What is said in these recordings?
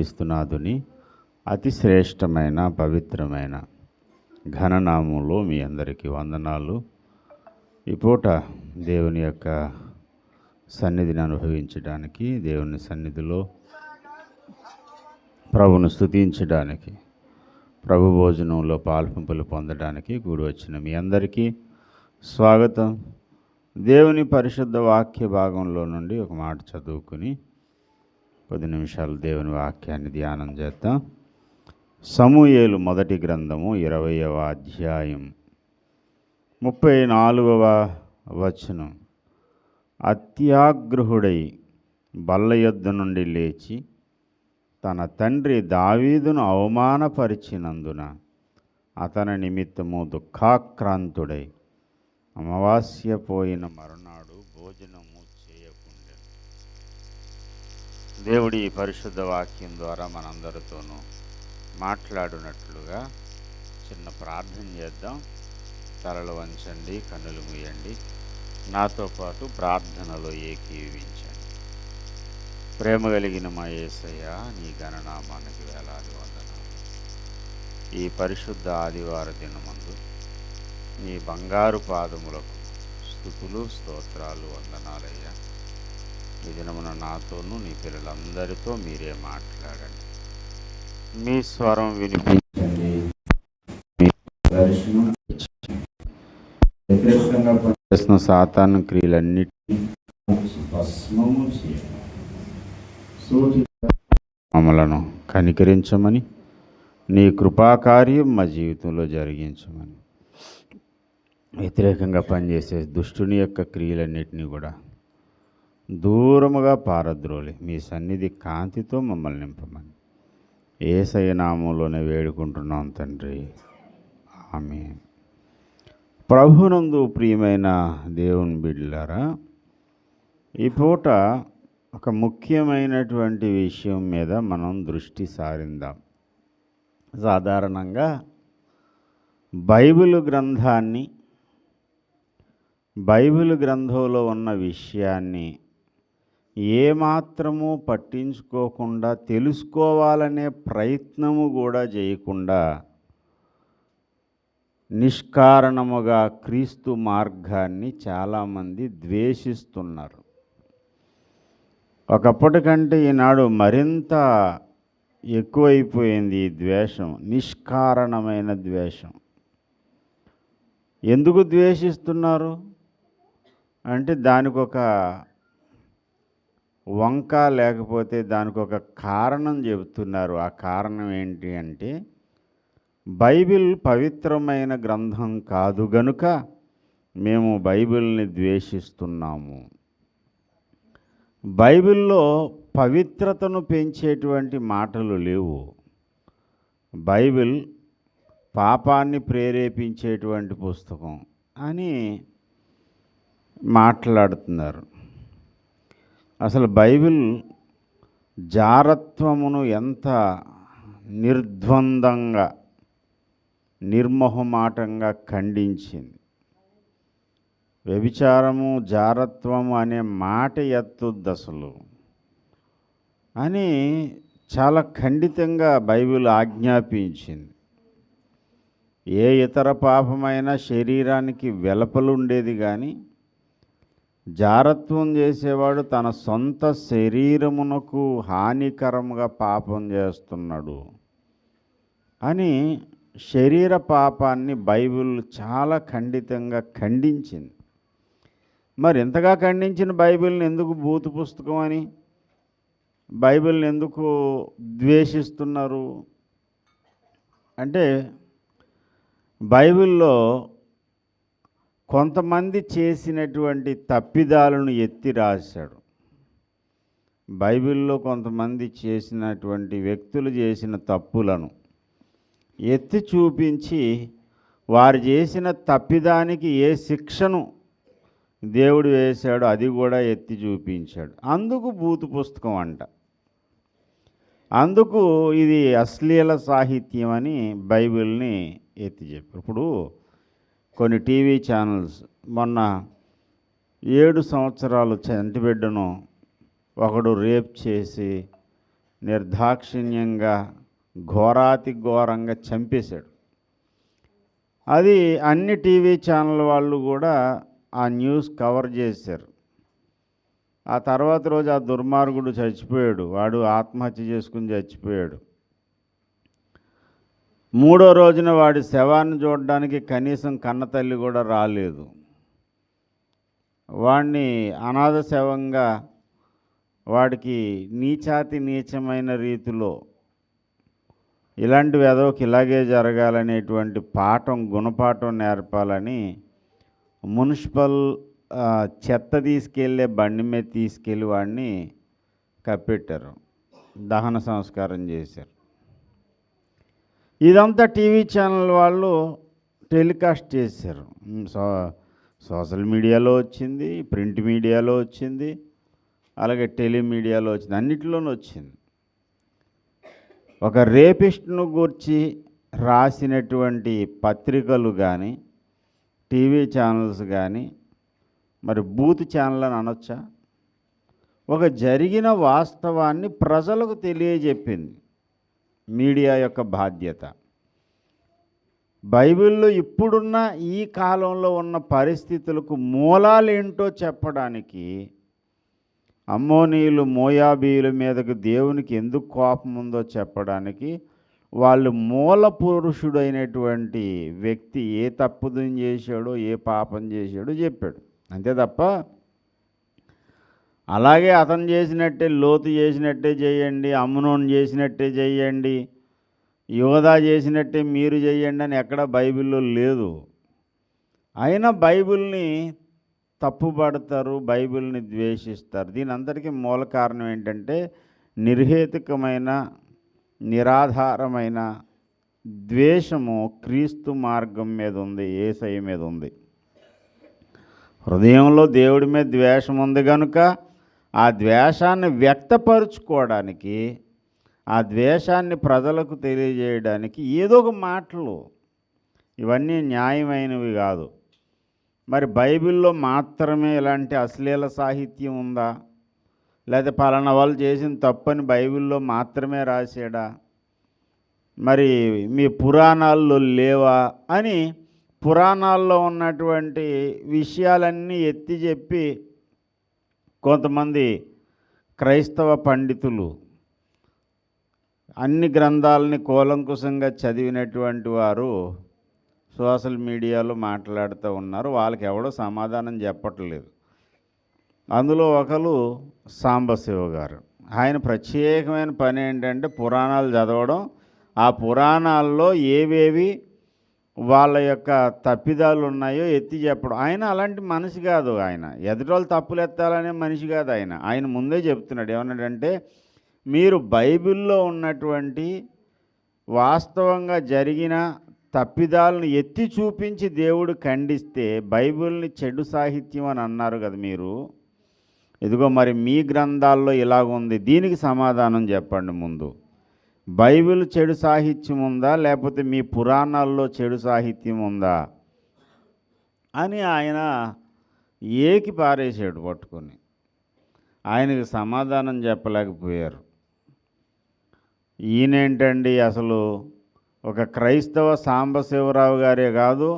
క్రీస్తునాథుని అతి శ్రేష్టమైన పవిత్రమైన ఘననామంలో మీ అందరికీ వందనాలు. ఈ పూట దేవుని యొక్క సన్నిధిని అనుభవించడానికి, దేవుని సన్నిధిలో ప్రభును స్తుతించడానికి, ప్రభు భోజనంలో పాల్పంపులు పొందడానికి కూడి వచ్చిన మీ అందరికీ స్వాగతం. దేవుని పరిశుద్ధ వాక్య భాగంలో నుండి ఒక మాట చదువుకుని కొద్ది నిమిషాలు దేవుని వాక్యాన్ని ధ్యానం చేద్దాం. సమూయేలు మొదటి గ్రంథము 20వ అధ్యాయం 34వ వచనం. అత్యాగ్రహుడై బల్ల యొద్ద నుండి లేచి తన తండ్రి దావీదును అవమానపరిచినందున అతని నిమిత్తము దుఃఖాక్రాంతుడై అమావాస్య పోయిన మరునాడు భోజనము చేయకుండెను. దేవుడి పరిశుద్ధ వాక్యం ద్వారా మనందరితోనూ మాట్లాడినట్లుగా చిన్న ప్రార్థన చేద్దాం. తలలు వంచండి, కన్నులు మూయండి, నాతో పాటు ప్రార్థనలో ఏకీవించండి. ప్రేమ కలిగిన మా యేసయ్య, నీ ఘననామానికి వేలాది వందనాలు. ఈ పరిశుద్ధ ఆదివార దినమందు నీ బంగారు పాదములకు స్తుతులు, స్తోత్రాలు, వందనాలయ్యా. ఈ దినమున నాతోనూ నీ పిల్లలందరితో మీరే మాట్లాడండి. మీ స్వరం వినిపించండి. మీ దర్శనం వ్యతిరేకంగా పనిచేస్తున్న సాతాను క్రియలన్నిటినీ భస్మము చేయండి. మమ్మలను కనికరించమని, నీ కృపాకార్యం మా జీవితంలో జరిగించమని, వ్యతిరేకంగా పనిచేసే దుష్టుని యొక్క క్రియలన్నిటినీ కూడా దూరముగా పారద్రోలి మీ సన్నిధి కాంతితో మమ్మల్ని నింపమని యేసయ్య నామములోనే వేడుకుంటున్నాం తండ్రి, ఆమేన్. ప్రభునందు ప్రియమైన దేవుని బిడ్డలారా, ఈ పూట ఒక ముఖ్యమైనటువంటి విషయం మీద మనం దృష్టి సారిందాం. సాధారణంగా బైబిల్ గ్రంథంలో ఉన్న విషయాన్ని ఏమాత్రము పట్టించుకోకుండా, తెలుసుకోవాలనే ప్రయత్నము కూడా చేయకుండా నిష్కారణముగా క్రీస్తు మార్గాన్ని చాలామంది ద్వేషిస్తున్నారు. ఒకప్పటికంటే ఈనాడు మరింత ఎక్కువైపోయింది ఈ ద్వేషం, నిష్కారణమైన ద్వేషం. ఎందుకు ద్వేషిస్తున్నారు అంటే దానికి ఒక వంక, లేకపోతే దానికి ఒక కారణం చెబుతున్నారు. ఆ కారణం ఏంటి అంటే, బైబిల్ పవిత్రమైన గ్రంథం కాదు గనుక మేము బైబిల్ని ద్వేషిస్తున్నాము. బైబిల్లో పవిత్రతను పెంచేటువంటి మాటలు లేవు. బైబిల్ పాపాన్ని ప్రేరేపించేటువంటి పుస్తకం అని మాట్లాడుతున్నారు. అసలు బైబిల్ జారత్వమును ఎంత నిర్ద్వందంగా, నిర్మోహమాటంగా ఖండించింది. వ్యభిచారము, జారత్వము అనే మాట ఎత్తొద్దు అసలు అని చాలా ఖండితంగా బైబిల్ ఆజ్ఞాపించింది. ఏ ఇతర పాపమైనా శరీరానికి వెలపలుండేది, కానీ జారత్వం చేసేవాడు తన సొంత శరీరమునకు హానికరంగా పాపం చేస్తున్నాడు అని శరీర పాపాన్ని బైబిల్ చాలా ఖండితంగా ఖండించింది. మరి ఇంతగా ఖండించిన బైబిల్ని ఎందుకు భూత పుస్తకం అని, బైబిల్ని ఎందుకు ద్వేషిస్తున్నారు అంటే, బైబిల్లో కొంతమంది చేసినటువంటి తప్పిదాలను ఎత్తి రాశాడు. బైబిల్లో కొంతమంది చేసినటువంటి వ్యక్తులు చేసిన తప్పులను ఎత్తి చూపించి, వారు చేసిన తప్పిదానికి ఏ శిక్షను దేవుడు వేశాడో అది కూడా ఎత్తి చూపించాడు. అందుకు భూత పుస్తకం అంట. అందుకు ఇది అశ్లీల సాహిత్యం అని బైబిల్ని ఎత్తి చెప్పారు. ఇప్పుడు కొన్ని టీవీ ఛానల్స్ మొన్న 7 సంవత్సరాలు చంటిబిడ్డను ఒకడు రేప్ చేసి నిర్దాక్షిణ్యంగా ఘోరాతి ఘోరంగా చంపేశాడు. అది అన్ని టీవీ ఛానల్ వాళ్ళు కూడా ఆ న్యూస్ కవర్ చేశారు. ఆ తర్వాత రోజు ఆ దుర్మార్గుడు చచ్చిపోయాడు. వాడు ఆత్మహత్య చేసుకుని చచ్చిపోయాడు. మూడో రోజున వాడి శవాన్ని చూడడానికి కనీసం కన్నతల్లి కూడా రాలేదు. వాడిని అనాథ శవంగా వాడికి నీచాతి నీచమైన రీతిలో ఇలాంటి వెధవకి ఇలాగే జరగాలనేటువంటి గుణపాఠం నేర్పాలని మున్సిపల్ చెత్త తీసుకెళ్ళే బండి మీద తీసుకెళ్ళి వాడిని కప్పెట్టారు, దహన సంస్కారం చేశారు. ఇదంతా టీవీ ఛానల్ వాళ్ళు టెలికాస్ట్ చేశారు. సోషల్ మీడియాలో వచ్చింది, ప్రింట్ మీడియాలో వచ్చింది, అలాగే టెలిమీడియాలో వచ్చింది, అన్నిటిలోనూ వచ్చింది. ఒక రేపిస్ట్ను గూర్చి రాసినటువంటి పత్రికలు కానీ, టీవీ ఛానల్స్ కానీ, మరి బూత్ ఛానల్ అని అనొచ్చా, ఒక జరిగిన వాస్తవాన్ని ప్రజలకు తెలియజెప్పింది మీడియా యొక్క బాధ్యత. బైబిల్లో ఇప్పుడున్న ఈ కాలంలో ఉన్న పరిస్థితులకు మూలాలేంటో చెప్పడానికి, అమ్మోనీయులు మోయాబీయుల మీదకు దేవునికి ఎందుకు కోపం ఉందో చెప్పడానికి వాళ్ళు మూల పురుషుడైనటువంటి వ్యక్తి ఏ తప్పుదం చేశాడో, ఏ పాపం చేశాడో చెప్పాడు. అంతే తప్ప అలాగే అతను చేసినట్టే, లోతు చేసినట్టే చేయండి, అమ్నోను చేసినట్టే చేయండి, యోధా చేసినట్టే మీరు చేయండి అని ఎక్కడ బైబిల్లో లేదు. అయినా బైబిల్ని తప్పుపడతారు, బైబిల్ని ద్వేషిస్తారు. దీని అందరికీ మూల కారణం ఏంటంటే నిర్హేతుకమైన, నిరాధారమైన ద్వేషము క్రీస్తు మార్గం మీద ఉంది, యేసయ్య మీద ఉంది. హృదయంలో దేవుడి మీద ద్వేషం ఉంది కనుక ఆ ద్వేషాన్ని వ్యక్తపరుచుకోవడానికి, ఆ ద్వేషాన్ని ప్రజలకు తెలియజేయడానికి ఏదో ఒక మాటలు, ఇవన్నీ న్యాయమైనవి కాదు. మరి బైబిల్లో మాత్రమే ఇలాంటి అశ్లీల సాహిత్యం ఉందా, లేదా పలానా వాళ్ళు చేసిన తప్పని బైబిల్లో మాత్రమే రాశాడా, మరి మీ పురాణాల్లో లేవా అని పురాణాల్లో ఉన్నటువంటి విషయాలన్నీ ఎత్తి చెప్పి కొంతమంది క్రైస్తవ పండితులు అన్ని గ్రంథాలని కూలంకుశంగా చదివినటువంటి వారు సోషల్ మీడియాలో మాట్లాడుతూ ఉన్నారు. వాళ్ళకి ఎవడో సమాధానం చెప్పట్లేదు. అందులో ఒకరు సాంబశివ గారు. ఆయన ప్రత్యేకమైన పని ఏంటంటే పురాణాలు చదవడం, ఆ పురాణాల్లో ఏవేవి వాళ్ళ యొక్క తప్పిదాలు ఉన్నాయో ఎత్తి చెప్పడం. ఆయన అలాంటి మనిషి కాదు. ఆయన ఎదుటోళ్ళు తప్పులు ఎత్తాలనే మనిషి కాదు. ఆయన ముందే చెప్తున్నాడు. ఏమన్నాడంటే, మీరు బైబిల్లో ఉన్నటువంటి వాస్తవంగా జరిగిన తప్పిదాలను ఎత్తి చూపించి దేవుడు ఖండిస్తే బైబిల్ని చెడు సాహిత్యం అని అన్నారు కదా మీరు. ఇదిగో మరి మీ గ్రంథాల్లో ఇలాగుంది, దీనికి సమాధానం చెప్పండి ముందు. బైబిల్ చెడు సాహిత్యం ఉందా, లేకపోతే మీ పురాణాల్లో చెడు సాహిత్యం ఉందా అని ఆయన ఏకి పారేశాడు పట్టుకొని. ఆయనకి సమాధానం చెప్పలేకపోయారు. ఈయనేంటండి అసలు ఒక క్రైస్తవ సాంబశివరావు గారే కాదు,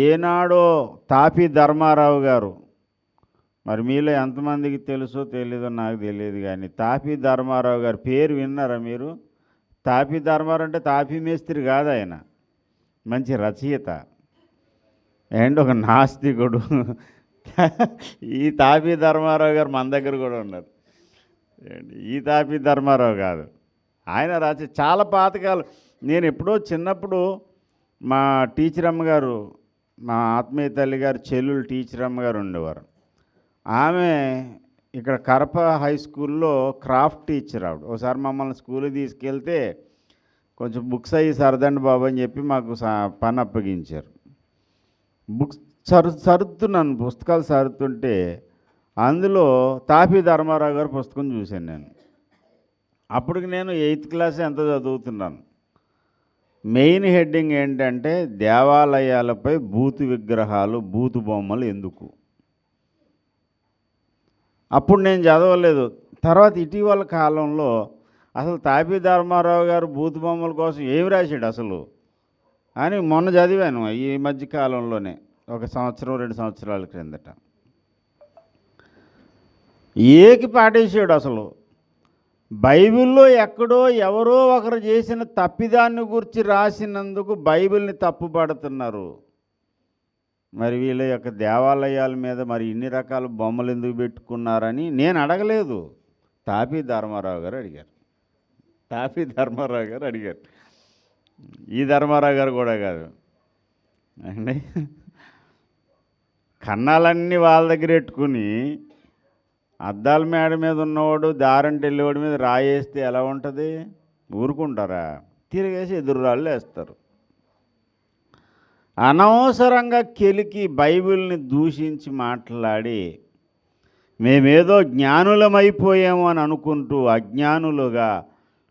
ఏనాడో తాపీ ధర్మారావు గారు, మరి మీలో ఎంతమందికి తెలుసో తెలీదో నాకు తెలియదు కానీ తాపీ ధర్మారావు గారి పేరు విన్నారా మీరు? తాపీ ధర్మారావు అంటే తాపీ మేస్త్రి కాదు, ఆయన మంచి రచయిత అండ్ ఒక నాస్తికుడు. ఈ తాపీ ధర్మారావు గారు మన దగ్గర కూడా ఉన్నారు. ఈ తాపీ ధర్మారావు కాదు, ఆయన చాలా పాతకాలం. నేను ఎప్పుడో చిన్నప్పుడు మా టీచర్ అమ్మగారు, మా ఆత్మీయ తల్లి గారు చెల్లెలు టీచర్ అమ్మగారు ఉండేవారు. ఆమె ఇక్కడ కరప హై స్కూల్లో క్రాఫ్ట్ టీచర్ ఆవిడ. ఒకసారి మమ్మల్ని స్కూల్కి తీసుకెళ్తే కొంచెం బుక్స్ అయ్యి సరదండి బాబు అని చెప్పి మాకు పని అప్పగించారు. బుక్స్ సరుతున్నాను, పుస్తకాలు సరుతుంటే అందులో తాపీ ధర్మారావు గారి పుస్తకం చూశాను నేను. అప్పటికి నేను 8th క్లాస్ ఎంత చదువుతున్నాను. మెయిన్ హెడ్డింగ్ ఏంటంటే దేవాలయాలపై బూతు విగ్రహాలు, బూతు బొమ్మలు ఎందుకు. అప్పుడు నేను చదవలేదు. తర్వాత ఇటీవల కాలంలో అసలు తాపీ ధర్మారావు గారు బూతు బొమ్మల కోసం ఏమి రాశాడు అసలు అని మొన్న చదివాను ఈ మధ్య కాలంలోనే, 1 సంవత్సరం 2 సంవత్సరాల క్రిందట. ఏకి పాటేశాడు అసలు. బైబిల్లో ఎక్కడో ఎవరో ఒకరు చేసిన తప్పిదాన్ని గురించి రాసినందుకు బైబిల్ని తప్పుపడుతున్నారు. మరి వీళ్ళ యొక్క దేవాలయాల మీద మరి ఇన్ని రకాల బొమ్మలు ఎందుకు పెట్టుకున్నారని నేను అడగలేదు, తాపీ ధర్మారావు గారు అడిగారు. తాపీ ధర్మారావు గారు అడిగారు. ఈ ధర్మారావు గారు కూడా కాదు అండి. కన్నాలన్నీ వాళ్ళ దగ్గర పెట్టుకుని అద్దాల మేడ మీద ఉన్నవాడు దారంటే వెళ్ళేవాడి మీద రాయేస్తే ఎలా ఉంటుంది? ఊరుకుంటారా? తిరిగేసి ఎదురురాళ్ళు వేస్తారు. అనవసరంగా కెలికి బైబిల్ని దూషించి మాట్లాడి మేమేదో జ్ఞానులమైపోయాము అని అనుకుంటూ అజ్ఞానులుగా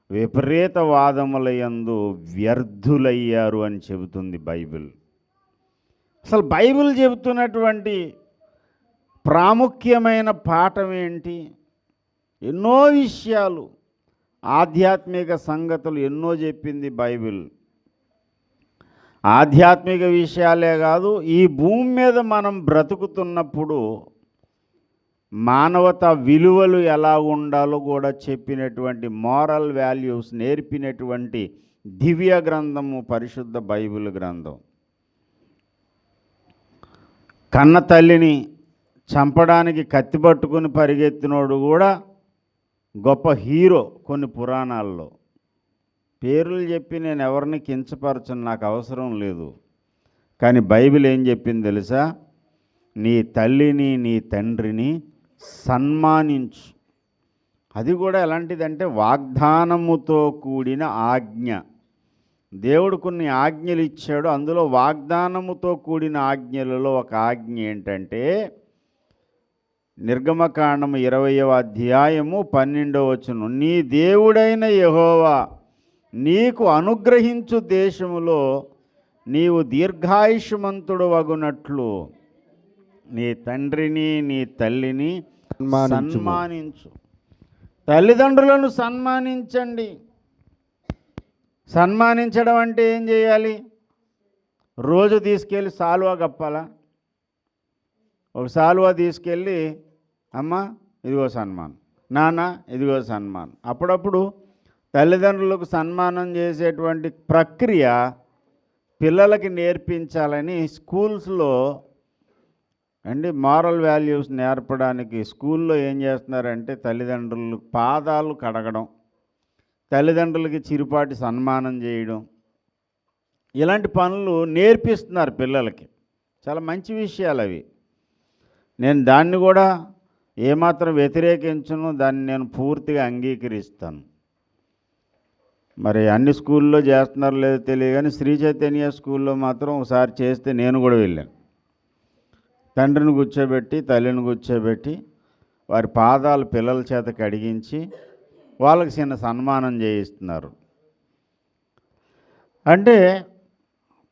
విపరీత వాదముల యందు వ్యర్థులయ్యారు అని చెబుతుంది బైబిల్. అసలు బైబిల్ చెబుతున్నటువంటి ప్రాముఖ్యమైన పాఠం ఏంటి? ఎన్నో విషయాలు, ఆధ్యాత్మిక సంగతులు ఎన్నో చెప్పింది బైబిల్. ఆధ్యాత్మిక విషయాలే కాదు, ఈ భూమి మీద మనం బ్రతుకుతున్నప్పుడు మానవత విలువలు ఎలా ఉండాలో కూడా చెప్పినటువంటి మోరల్ వాల్యూస్ నేర్పినటువంటి దివ్య గ్రంథము పరిశుద్ధ బైబిల్ గ్రంథం. కన్న తల్లిని చంపడానికి కత్తి పట్టుకుని పరిగెత్తినోడు కూడా గొప్ప హీరో. కొన్ని పురాణాల్లో పేర్లు చెప్పి నేను ఎవరిని కించపరచను, నాకు అవసరం లేదు. కానీ బైబిల్ ఏం చెప్పింది తెలుసా? నీ తల్లిని నీ తండ్రిని సన్మానించు. అది కూడా ఎలాంటిదంటే వాగ్దానముతో కూడిన ఆజ్ఞ. దేవుడు కొన్ని ఆజ్ఞలు ఇచ్చాడు, అందులో వాగ్దానముతో కూడిన ఆజ్ఞలలో ఒక ఆజ్ఞ ఏంటంటే నిర్గమకాండము 20వ అధ్యాయము 12వ వచనం, నీ దేవుడైన యెహోవా నీకు అనుగ్రహించు దేశములో నీవు దీర్ఘాయుష్మంతుడు వగునట్లు నీ తండ్రిని నీ తల్లిని సన్మానించు. తల్లిదండ్రులను సన్మానించండి. సన్మానించడం అంటే ఏం చేయాలి? రోజు తీసుకెళ్ళి సాల్వా కప్పాలా? ఒక సాల్వా తీసుకెళ్ళి అమ్మ ఇదిగో సన్మానం, నాన్న ఇదిగో సన్మానం. అప్పుడప్పుడు తల్లిదండ్రులకు సన్మానం చేసేటువంటి ప్రక్రియ పిల్లలకి నేర్పించాలని స్కూల్స్లో అండి మారల్ వాల్యూస్ నేర్పడానికి స్కూల్లో ఏం చేస్తున్నారంటే తల్లిదండ్రులు పాదాలు కడగడం, తల్లిదండ్రులకి చిరుపాటి సన్మానం చేయడం, ఇలాంటి పనులు నేర్పిస్తున్నారు పిల్లలకి. చాలా మంచి విషయాలు అవి. నేను దాన్ని కూడా ఏమాత్రం వ్యతిరేకించను, దాన్ని నేను పూర్తిగా అంగీకరిస్తాను. మరి అన్ని స్కూల్లో చేస్తున్నారో లేదో తెలియదు, కానీ శ్రీ చైతన్య స్కూల్లో మాత్రం ఒకసారి చేస్తే నేను కూడా వెళ్ళాను. తండ్రిని కూర్చోబెట్టి తల్లిని కూర్చోబెట్టి వారి పాదాలు పిల్లల చేత కడిగించి వాళ్ళకి చిన్న సన్మానం చేయిస్తున్నారు. అంటే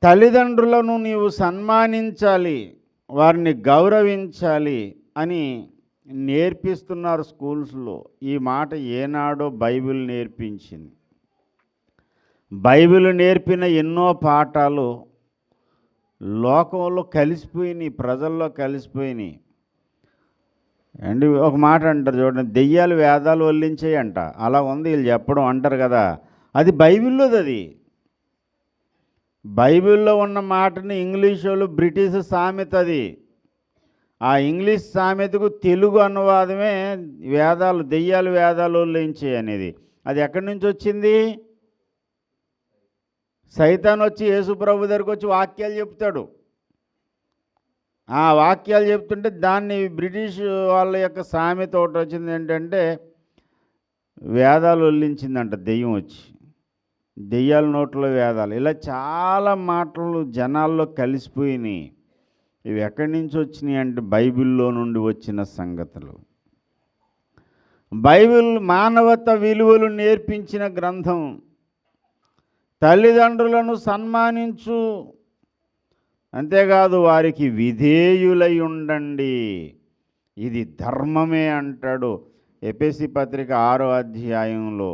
తల్లిదండ్రులను నీవు సన్మానించాలి, వారిని గౌరవించాలి అని నేర్పిస్తున్నారు స్కూల్స్లో. ఈ మాట ఏనాడో బైబిల్ నేర్పించింది. బైబిల్ నేర్పిన ఎన్నో పాఠాలు లోకంలో కలిసిపోయినాయి, ప్రజల్లో కలిసిపోయినాయి అండి. ఒక మాట అంటారు చూడండి, దెయ్యాలు వేదాలు వల్లించేయంట, అలా ఉంది వీళ్ళు చెప్పడం అంటారు కదా, అది బైబిల్లోది. అది బైబిల్లో ఉన్న మాటని ఇంగ్లీష్ వాళ్ళు బ్రిటిష్ సామెత, అది ఆ ఇంగ్లీష్ సామెతకు తెలుగు అనువాదమే వేదాలు, దెయ్యాలు వేదాలు వల్లించే అనేది. అది ఎక్కడి నుంచి వచ్చింది? సైతాన్ వచ్చి యేసుప్రభు దగ్గరికి వచ్చి వాక్యాలు చెప్తాడు. ఆ వాక్యాలు చెప్తుంటే దాన్ని బ్రిటిష్ వాళ్ళ యొక్క సామెత ఒకటి వచ్చింది ఏంటంటే వేదాలు వల్లించిందంట దెయ్యం వచ్చి, దెయ్యాల నోట్లో వేదాలు. ఇలా చాలా మాటలు జనాల్లో కలిసిపోయినాయి. ఇవి ఎక్కడి నుంచి వచ్చినాయి అంటే బైబిల్లో నుండి వచ్చిన సంగతులు. బైబిల్ మానవత విలువలు నేర్పించిన గ్రంథం. తల్లిదండ్రులను సన్మానించు, అంతేకాదు వారికి విధేయులై ఉండండి, ఇది ధర్మమే అంటాడు ఎఫెసీ పత్రిక 6వ అధ్యాయంలో.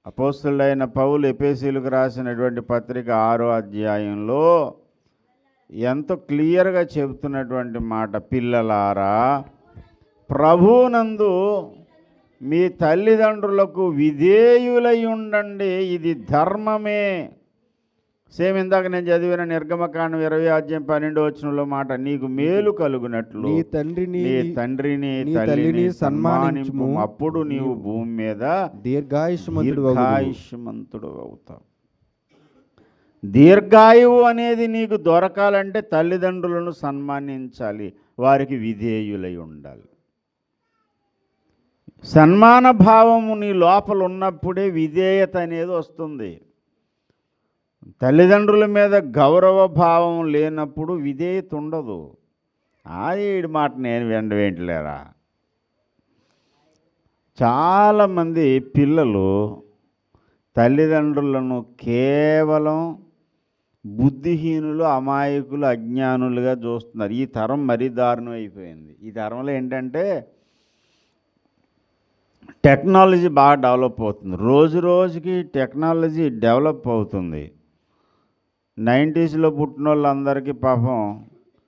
అపోస్తలుడైన పౌలు ఎఫెసీయులకు రాసినటువంటి పత్రిక 6వ అధ్యాయంలో ఎంతో క్లియర్గా చెబుతున్నటువంటి మాట, పిల్లలారా ప్రభువునందు మీ తల్లిదండ్రులకు విధేయులై ఉండండి, ఇది ధర్మమే. సేమ్ ఇందాక నేను చదివిన నిర్గమకాండం 20:12 మాట, నీకు మేలు కలుగునట్లు నీ తండ్రిని తల్లిని సన్మానించుము, అప్పుడు నీవు భూమి మీద దీర్ఘాయుష్మంతుడు అవుతావు. దీర్ఘాయువు అనేది నీకు దొరకాలంటే తల్లిదండ్రులను సన్మానించాలి, వారికి విధేయులై ఉండాలి. సన్మాన భావము నీ లోపల ఉన్నప్పుడే విధేయత అనేది వస్తుంది. తల్లిదండ్రుల మీద గౌరవ భావం లేనప్పుడు విధేయత ఉండదు. ఈడి మాట నేను వెంటలేరా. చాలామంది పిల్లలు తల్లిదండ్రులను కేవలం బుద్ధిహీనులు, అమాయకులు, అజ్ఞానులుగా చూస్తున్నారు. ఈ తరం మరీ దారుణం అయిపోయింది. ఈ తరంలో ఏంటంటే టెక్నాలజీ బాగా డెవలప్ అవుతుంది. రోజు రోజుకి టెక్నాలజీ డెవలప్ అవుతుంది. 90స్లో పుట్టిన వాళ్ళందరికీ పాపం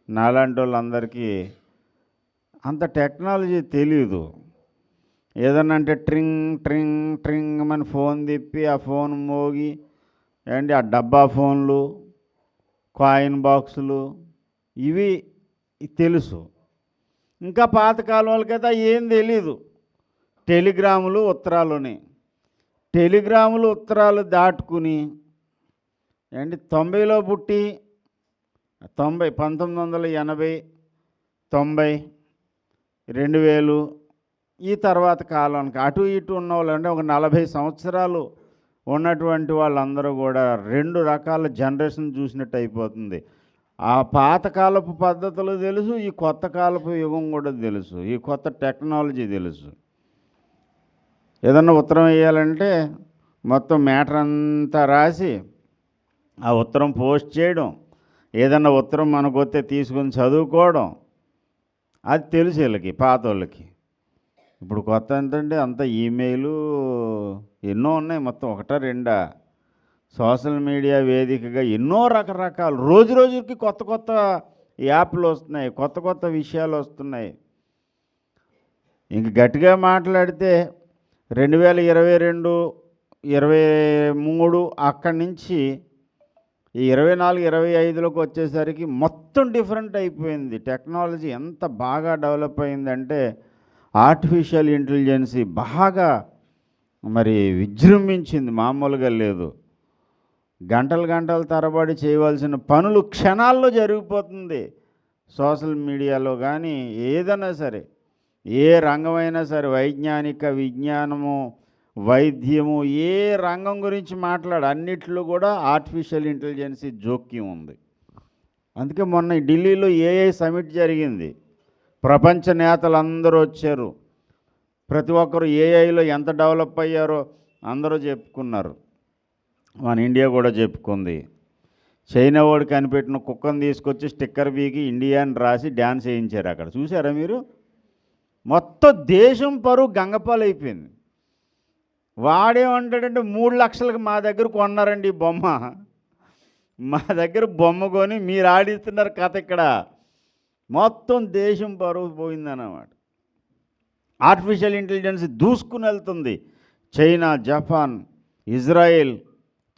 నాలాంటి వాళ్ళందరికీ అంత టెక్నాలజీ తెలియదు. ఏదన్నా అంటే ట్రింగ్ ట్రింగ్ ట్రింగ్ అని ఫోన్ తిప్పి ఆ ఫోన్ మోగి ఏంటి ఆ డబ్బా ఫోన్లు, కాయిన్ బాక్సులు ఇవి తెలుసు. ఇంకా పాతకాలం వాళ్ళకైతే ఏం తెలీదు. టెలిగ్రాములు, ఉత్తరాలు దాటుకుని 90లో పుట్టి 1980, 90, 2000 ఈ తర్వాత కాలానికి అటు ఇటు ఉన్న వాళ్ళు అంటే ఒక 40 సంవత్సరాలు ఉన్నటువంటి వాళ్ళందరూ కూడా 2 రకాల జనరేషన్ చూసినట్టు అయిపోతుంది. ఆ పాతకాలపు పద్ధతులు తెలుసు, ఈ కొత్త కాలపు యుగం కూడా తెలుసు, ఈ కొత్త టెక్నాలజీ తెలుసు. ఏదన్నా ఉత్తరం వేయాలంటే మొత్తం మ్యాటర్ అంతా రాసి ఆ ఉత్తరం పోస్ట్ చేయడం, ఏదన్నా ఉత్తరం మనకు వస్తే తీసుకొని చదువుకోవడం, అది తెలుసు వీళ్ళకి, పాత వాళ్ళకి. ఇప్పుడు కొత్త ఏంటంటే అంత ఈమెయిలు ఎన్నో ఉన్నాయి, మొత్తం 1-2 సోషల్ మీడియా వేదికగా ఎన్నో రకరకాలు రోజు రోజుకి కొత్త కొత్త యాప్లు వస్తున్నాయి, కొత్త కొత్త విషయాలు వస్తున్నాయి. ఇంక గట్టిగా మాట్లాడితే 2022, 23 అక్కడి నుంచి ఈ 24, 25లోకి వచ్చేసరికి మొత్తం డిఫరెంట్ అయిపోయింది. టెక్నాలజీ ఎంత బాగా డెవలప్ అయిందంటే ఆర్టిఫిషియల్ ఇంటెలిజెన్సీ బాగా మరి విజృంభించింది, మామూలుగా లేదు. గంటల తరబడి చేయవలసిన పనులు క్షణాల్లో జరిగిపోతుంది. సోషల్ మీడియాలో కానీ ఏదైనా సరే, ఏ రంగమైనా సరే, వైజ్ఞానిక, విజ్ఞానము, వైద్యము, ఏ రంగం గురించి అన్నిట్లో కూడా ఆర్టిఫిషియల్ ఇంటెలిజెన్సీ జోక్యం ఉంది. అందుకే మొన్న ఢిల్లీలో ఏఐ సమిట్ జరిగింది. ప్రపంచ నేతలు అందరూ వచ్చారు. ప్రతి ఒక్కరు ఏఐలో ఎంత డెవలప్ అయ్యారో అందరూ చెప్పుకున్నారు. మన ఇండియా కూడా చెప్పుకుంది. చైనా వాడు కనిపెట్టిన కుక్కను తీసుకొచ్చి స్టిక్కర్ బీకి ఇండియా అని రాసి డ్యాన్స్ వేయించారు. అక్కడ చూసారా మీరు? మొత్తం దేశం పరువు గంగపాలు అయిపోయింది. వాడేమంటాడంటే 3 లక్షలకు మా దగ్గర కొన్నారండి ఈ బొమ్మ, మా దగ్గర బొమ్మ కొని మీరు ఆడిస్తున్నారు కథ. ఇక్కడ మొత్తం దేశం పరువు పోయిందన్నమాట. ఆర్టిఫిషియల్ ఇంటెలిజెన్స్ దూసుకుని వెళ్తుంది. చైనా, జపాన్, ఇజ్రాయెల్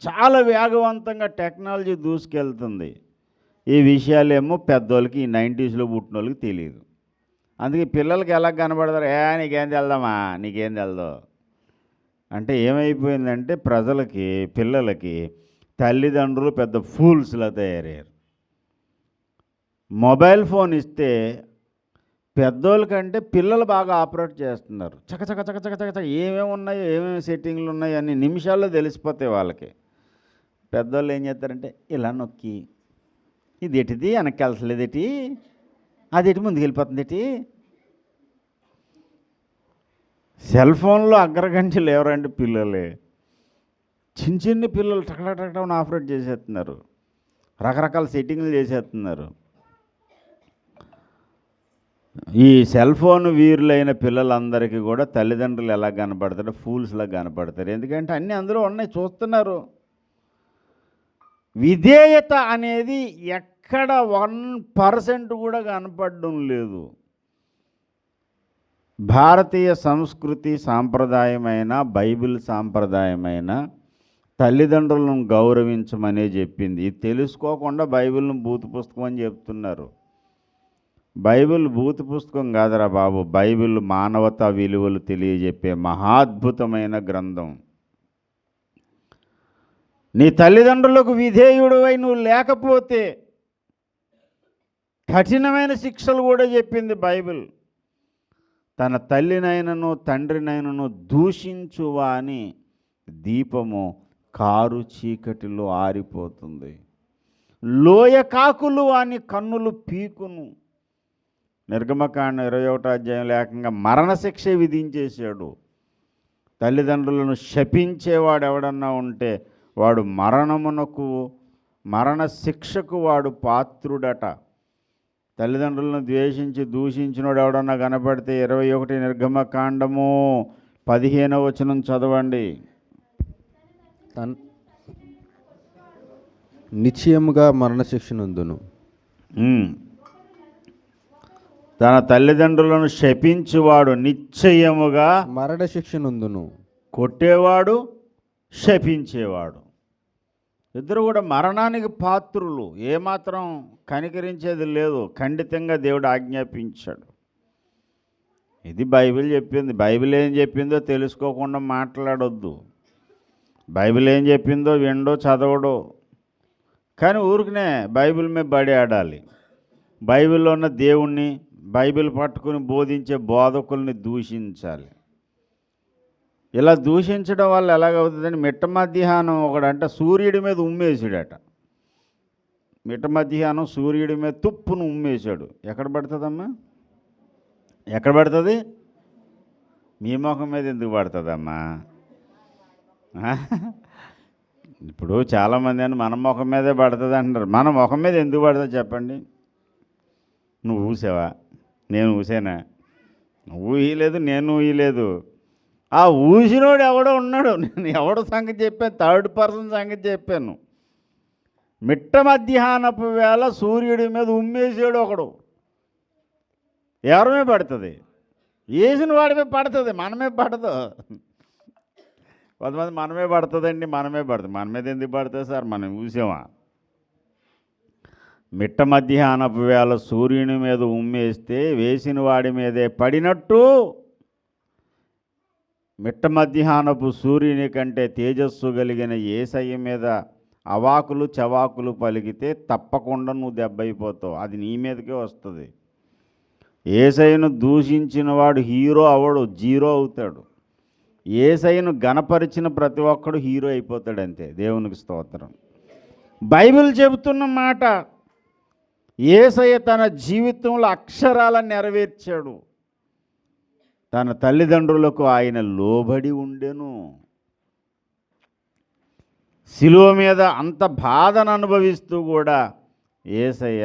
చాలా వేగవంతంగా టెక్నాలజీ దూసుకెళ్తుంది. ఈ విషయాలేమో పెద్దోళ్ళకి, ఈ 90స్లో పుట్టిన వాళ్ళకి తెలియదు. అందుకే పిల్లలకి ఎలా కనబడతారు, నీకేం తెల్దామా, నీకేం తెలదు అంటే ఏమైపోయిందంటే ప్రజలకి, పిల్లలకి తల్లిదండ్రులు పెద్ద ఫూల్స్లా తయారయ్యారు. మొబైల్ ఫోన్ ఇస్తే పెద్దోళ్ళకంటే పిల్లలు బాగా ఆపరేట్ చేస్తున్నారు. చక ఏమేమి ఉన్నాయో, ఏమేమి సెట్టింగ్లు ఉన్నాయో అన్ని నిమిషాల్లో తెలిసిపోతాయి వాళ్ళకి. పెద్దోళ్ళు ఏం చేస్తారంటే ఇలా నొక్కి ఇది ఎటిది, వెనక్కి వెళ్తలేదు ఎటి, అది ఎటు ముందుకు వెళ్ళిపోతుంది ఎటి. సెల్ ఫోన్లో అగ్రగంటలు ఎవరంటే పిల్లలే. చిన్న పిల్లలు టకటకటకని ఆపరేట్ చేసేస్తున్నారు, రకరకాల సెట్టింగ్లు చేసేస్తున్నారు. ఈ సెల్ ఫోన్ వీరులైన పిల్లలందరికీ కూడా తల్లిదండ్రులు ఎలా కనపడతారో ఫూల్స్లా కనపడతారు. ఎందుకంటే అన్నీ అందులో ఉన్నాయి, చూస్తున్నారు. విధేయత అనేది ఎక్కడ 1% కూడా కనపడడం లేదు. భారతీయ సంస్కృతి సాంప్రదాయమైన, బైబిల్ సాంప్రదాయమైన తల్లిదండ్రులను గౌరవించమనే చెప్పింది. ఇది తెలుసుకోకుండా బైబిల్ను బూతు పుస్తకం అని చెప్తున్నారు. బైబిల్ బూతు పుస్తకం కాదురా బాబు. బైబిల్ మానవతా విలువలు తెలియజెప్పే మహాద్భుతమైన గ్రంథం. నీ తల్లిదండ్రులకు విధేయుడివై నువ్వు లేకపోతే కఠినమైన శిక్షలు కూడా చెప్పింది బైబిల్. తన తల్లినైనను తండ్రినైనను దూషించువా అని దీపము కారు చీకటిలో ఆరిపోతుంది. లోయ కాకులు అని కన్నులు పీకును. నిర్గమకాండం 21వ అధ్యాయంలో ఏకంగా మరణశిక్ష విధించేశాడు. తల్లిదండ్రులను శపించేవాడు ఎవడన్నా ఉంటే వాడు మరణశిక్షకు వాడు పాత్రుడట. తల్లిదండ్రులను ద్వేషించి దూషించినోడు ఎవడన్నా కనపడితే 21 నిర్గమకాండము 15వ వచనం చదవండి. నిశ్చయముగా మరణశిక్ష నందును. తన తల్లిదండ్రులను శపించువాడు నిశ్చయముగా మరణశిక్ష నందును. కొట్టేవాడు శపించేవాడు ఇద్దరు కూడా మరణానికి పాత్రులు. ఏమాత్రం కనికరించేది లేదు. ఖండితంగా దేవుడు ఆజ్ఞాపించాడు. ఇది బైబిల్ చెప్పింది. బైబిల్ ఏం చెప్పిందో తెలుసుకోకుండా మాట్లాడొద్దు. బైబిల్ ఏం చెప్పిందో విండో చదవడో, కానీ ఊరికనే బైబిల్ మీద బడి ఆడాలి. బైబిల్లో ఉన్న దేవుణ్ణి, బైబిల్ పట్టుకుని బోధించే బోధకుల్ని దూషించాలి. ఇలా దూషించడం వల్ల ఎలాగవుతుందని మిట్ట మధ్యాహ్నం ఒకడంట సూర్యుడి మీద ఉమ్మేసాడట. మిట్ట మధ్యాహ్నం సూర్యుడి మీద తుప్పును ఉమ్మేశాడు. ఎక్కడ పడుతుందమ్మా? ఎక్కడ పడుతుంది? మీ ముఖం మీద ఎందుకు పడుతుందమ్మా? ఇప్పుడు చాలామంది అని మన ముఖం మీదే పడుతుంది అంటారు. మన ముఖం మీద ఎందుకు పడుతుంది చెప్పండి? నువ్వు ఊసావా? నేను ఊసానా? నువ్వు ఊయలేదు, నేను ఊయలేదు. ఆ ఊసినోడు ఎవడో ఉన్నాడు. నేను ఎవడో సంగతి చెప్పాను, థర్డ్ పర్సన్ సంగతి చెప్పాను. మిట్ట మధ్యాహ్నపు వేళ సూర్యుడి మీద ఉమ్మేసాడు ఒకడు. ఎవరి మీద పడుతుంది? వేసిన వాడి మీద పడుతుంది, మనమే పడదు. కొంతమంది మనమే పడుతుందండి, మనమే పడుతుంది. మన మీద ఎందుకు పడుతుంది సార్? మనం ఊసామా? మిట్ట మధ్యాహ్నపు వేళ సూర్యుని మీద ఉమ్మేస్తే వేసిన వాడి మీదే పడినట్టు మిట్ట మధ్యాహ్నపు సూర్యుని కంటే తేజస్సు కలిగిన యేసయ్య మీద అవాకులు చవాకులు పలికితే తప్పకుండా నువ్వు దెబ్బైపోతావు. అది నీ మీదకే వస్తుంది. యేసయ్యను దూషించిన వాడు హీరో అవడు, జీరో అవుతాడు. యేసయ్యను గణపరిచిన ప్రతి ఒక్కడు హీరో అయిపోతాడు, అంతే. దేవునికి స్తోత్రం. బైబిల్ చెబుతున్న మాట, యేసయ్య తన జీవితంలో అక్షరాల నెరవేర్చాడు. తన తల్లిదండ్రులకు ఆయన లోబడి ఉండెను. శిలువ మీద అంత బాధను అనుభవిస్తూ కూడా యేసయ్య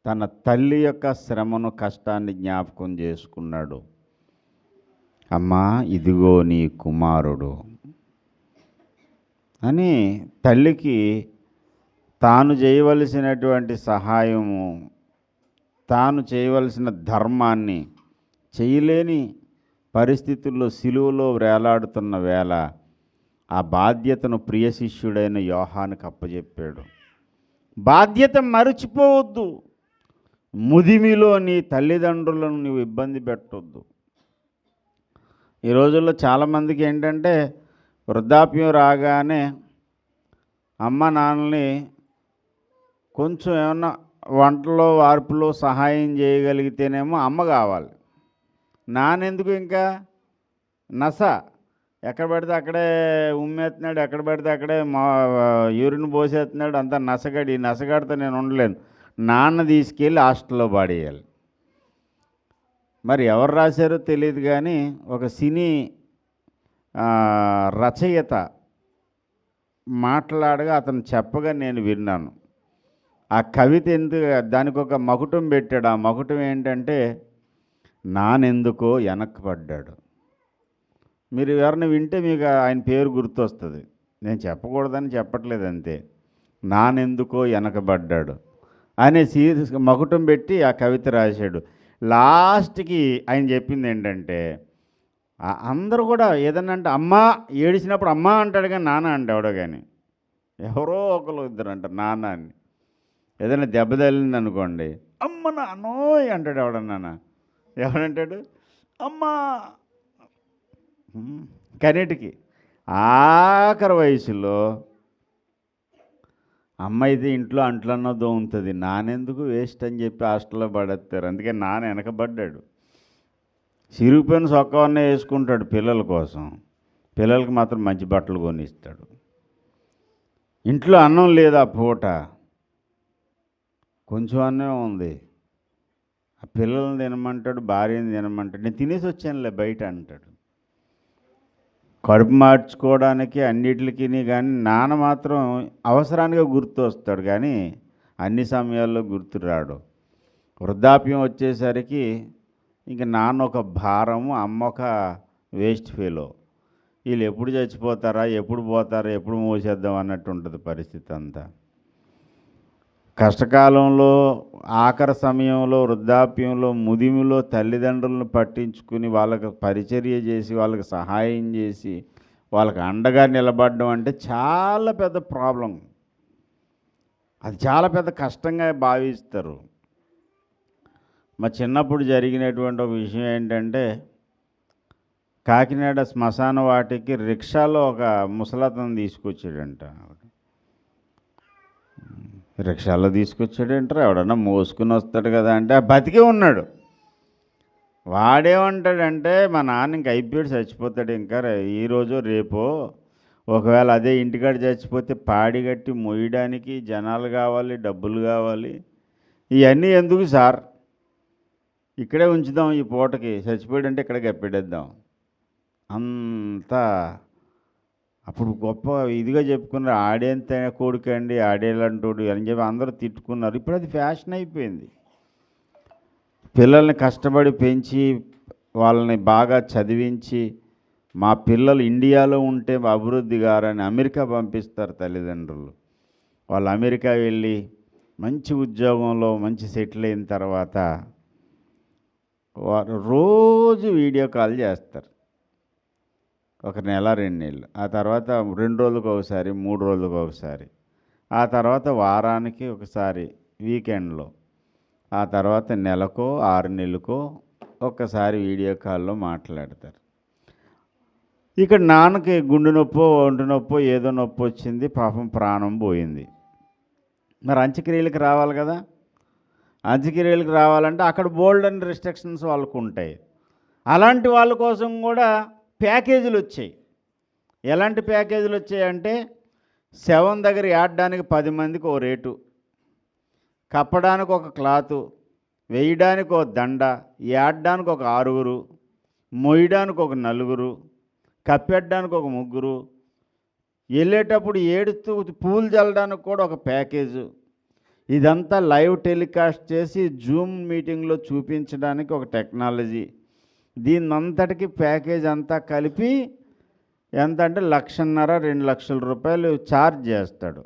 తన తల్లి యొక్క శ్రమను, కష్టాన్ని జ్ఞాపకం చేసుకున్నాడు. అమ్మా, ఇదిగో నీ కుమారుడు అని తల్లికి తాను చేయవలసినటువంటి సహాయము, తాను చేయవలసిన ధర్మాన్ని చేయలేని పరిస్థితుల్లో సిలువలో వేలాడుతున్న వేళ ఆ బాధ్యతను ప్రియ శిష్యుడైన యోహానుకు అప్పచెప్పాడు. బాధ్యత మరచిపోవద్దు. ముదిమిలో నీ తల్లిదండ్రులను నువ్వు ఇబ్బంది పెట్టొద్దు. ఈ రోజుల్లో చాలామందికి ఏంటంటే వృద్ధాప్యం రాగానే అమ్మ నాన్నని కొంచెం ఏమన్నా వంటలో వార్పులో సహాయం చేయగలిగితేనేమో అమ్మ కావాలి. నానెందుకు ఇంకా నస, ఎక్కడ పడితే అక్కడే ఉమ్మేస్తున్నాడు, ఎక్కడ పడితే అక్కడే యూరిన్ పోసేస్తున్నాడు, అంతా నసగడి. నసగడితో నేను ఉండలేను. నాన్న తీసుకెళ్ళి హాస్టల్లో పాడేయాలి. మరి ఎవరు రాశారో తెలియదు కానీ ఒక సినీ రచయిత మాట్లాడగా అతను చెప్పగా నేను విన్నాను. ఆ కవిత ఎందుకు, దానికి ఒక మకుటం పెట్టాడు. ఆ మకుటం ఏంటంటే, నానెందుకో వెనక్కబడ్డాడు. మీరు ఎవరిని వింటే మీకు ఆయన పేరు గుర్తొస్తుంది. నేను చెప్పకూడదని చెప్పట్లేదు, అంతే. నానెందుకో వెనకబడ్డాడు అనే మకుటం పెట్టి ఆ కవిత రాశాడు. లాస్ట్కి ఆయన చెప్పింది ఏంటంటే, అందరూ కూడా ఏదన్నా అంటే అమ్మ ఏడిచినప్పుడు అమ్మ అంటాడు కానీ నాన్న అంటే ఎవడో కానీ, ఎవరో ఒకరు ఇద్దరు అంటారు నాన్న అని. ఏదైనా దెబ్బ తగిలింది అనుకోండి, అమ్మ నాన్నోయ్ అంటాడు ఎవడన్నా. ఎవడంటాడు అమ్మ. కన్నిటికి ఆఖరి వయసులో అమ్మ అయితే ఇంట్లో అంట్లన్నా దోముతుంది, నానెందుకు వేస్ట్ అని చెప్పి హాస్టల్లో పడేస్తారు. అందుకే నాన్న వెనకబడ్డాడు. సిరిగిపోయిన సొక్కవన్నీ వేసుకుంటాడు పిల్లల కోసం, పిల్లలకి మాత్రం మంచి బట్టలు కొనిస్తాడు. ఇంట్లో అన్నం లేదు ఆ పూట, కొంచెం అన్నం ఉంది, ఆ పిల్లల్ని తినమంటాడు, భార్యని తినమంటాడు. నేను తినేసి వచ్చానులే బయట అంటాడు. కడుపు మార్చుకోవడానికి అన్నిటికీ కానీ నాన్న మాత్రం అవసరానిగా గుర్తు వస్తాడు కానీ అన్ని సమయాల్లో గుర్తు రాడు. వృద్ధాప్యం వచ్చేసరికి ఇంక నాన్న ఒక భారము, అమ్మ ఒక వేస్ట్ ఫీలో. వీళ్ళు ఎప్పుడు చచ్చిపోతారా, ఎప్పుడు పోతారా, ఎప్పుడు మోసేద్దాం అన్నట్టు ఉంటుంది పరిస్థితి అంతా. కష్టకాలంలో, ఆఖరి సమయంలో, వృద్ధాప్యంలో, ముదిమిలో తల్లిదండ్రులను పట్టించుకుని వాళ్ళకి పరిచర్య చేసి, వాళ్ళకి సహాయం చేసి, వాళ్ళకి అండగా నిలబడడం అంటే చాలా పెద్ద ప్రాబ్లం. అది చాలా పెద్ద కష్టంగా భావిస్తారు. మా చిన్నప్పుడు జరిగినటువంటి ఒక విషయం ఏంటంటే, కాకినాడ శ్మశాన వాటికి రిక్షాలో ఒక ముసలతను తీసుకొచ్చాడంట. రిక్షాలో తీసుకొచ్చాడంటారు, ఎవడన్నా మోసుకుని వస్తాడు కదా అంటే బతికే ఉన్నాడు. వాడేమంటాడంటే, మా నాన్న ఇంక అయిపోయాడు, చచ్చిపోతాడు ఇంకా ఈరోజు రేపో, ఒకవేళ అదే ఇంటికాడ చచ్చిపోతే పాడి కట్టి మొయ్యడానికి జనాలు కావాలి, డబ్బులు కావాలి, ఇవన్నీ ఎందుకు సార్, ఇక్కడే ఉంచుదాం, ఈ పూటకి చచ్చిపోయాడంటే ఇక్కడ గప్పెడేద్దాం అంతా. అప్పుడు గొప్ప ఇదిగా చెప్పుకున్నారు, ఆడేంత కొడుకండి, ఆడేలాంటోడు అని చెప్పి అందరూ తిట్టుకున్నారు. ఇప్పుడు అది ఫ్యాషన్ అయిపోయింది. పిల్లల్ని కష్టపడి పెంచి వాళ్ళని బాగా చదివించి, మా పిల్లలు ఇండియాలో ఉంటే అభివృద్ధి గారని అమెరికా పంపిస్తారు తల్లిదండ్రులు. వాళ్ళు అమెరికా వెళ్ళి మంచి ఉద్యోగంలో మంచి సెటిల్ అయిన తర్వాత వారు రోజు వీడియో కాల్ చేస్తారు, ఒక నెల 2 నెలలు. ఆ తర్వాత 2 రోజులకు ఒకసారి, 3 రోజులకు ఒకసారి, ఆ తర్వాత వారానికి ఒకసారి వీకెండ్లో, ఆ తర్వాత నెలకో 6 నెలలకో ఒక్కసారి వీడియో కాల్లో మాట్లాడతారు. ఇక్కడ నాన్నకి గుండె నొప్పో, ఒంటి నొప్పో, ఏదో నొప్పి వచ్చింది, పాపం ప్రాణం పోయింది. మరి అంత్యక్రియలకు రావాలి కదా. అంత్యక్రియలకు రావాలంటే అక్కడ బోల్డ్ అండ్ రిస్ట్రిక్షన్స్ వాళ్ళకు ఉంటాయి. అలాంటి వాళ్ళ కోసం కూడా ప్యాకేజీలు వచ్చాయి. ఎలాంటి ప్యాకేజీలు వచ్చాయంటే, శవం దగ్గర ఏడడానికి 10 మందికి ఓ రేటు, కప్పడానికి ఒక క్లాతు, వేయడానికి ఒక దండ, ఏడడానికి ఒక 6, మొయ్యడానికి ఒక 4, కప్పెట్టడానికి ఒక 3, వెళ్ళేటప్పుడు ఏడుస్తూ పూలు చల్లడానికి కూడా ఒక ప్యాకేజు. ఇదంతా లైవ్ టెలికాస్ట్ చేసి జూమ్ మీటింగ్లో చూపించడానికి ఒక టెక్నాలజీ. దీన్నంతటికి ప్యాకేజ్ అంతా కలిపి ఎంత అంటే 1,50,000 2 లక్షల రూపాయలు ఛార్జ్ చేస్తాడు.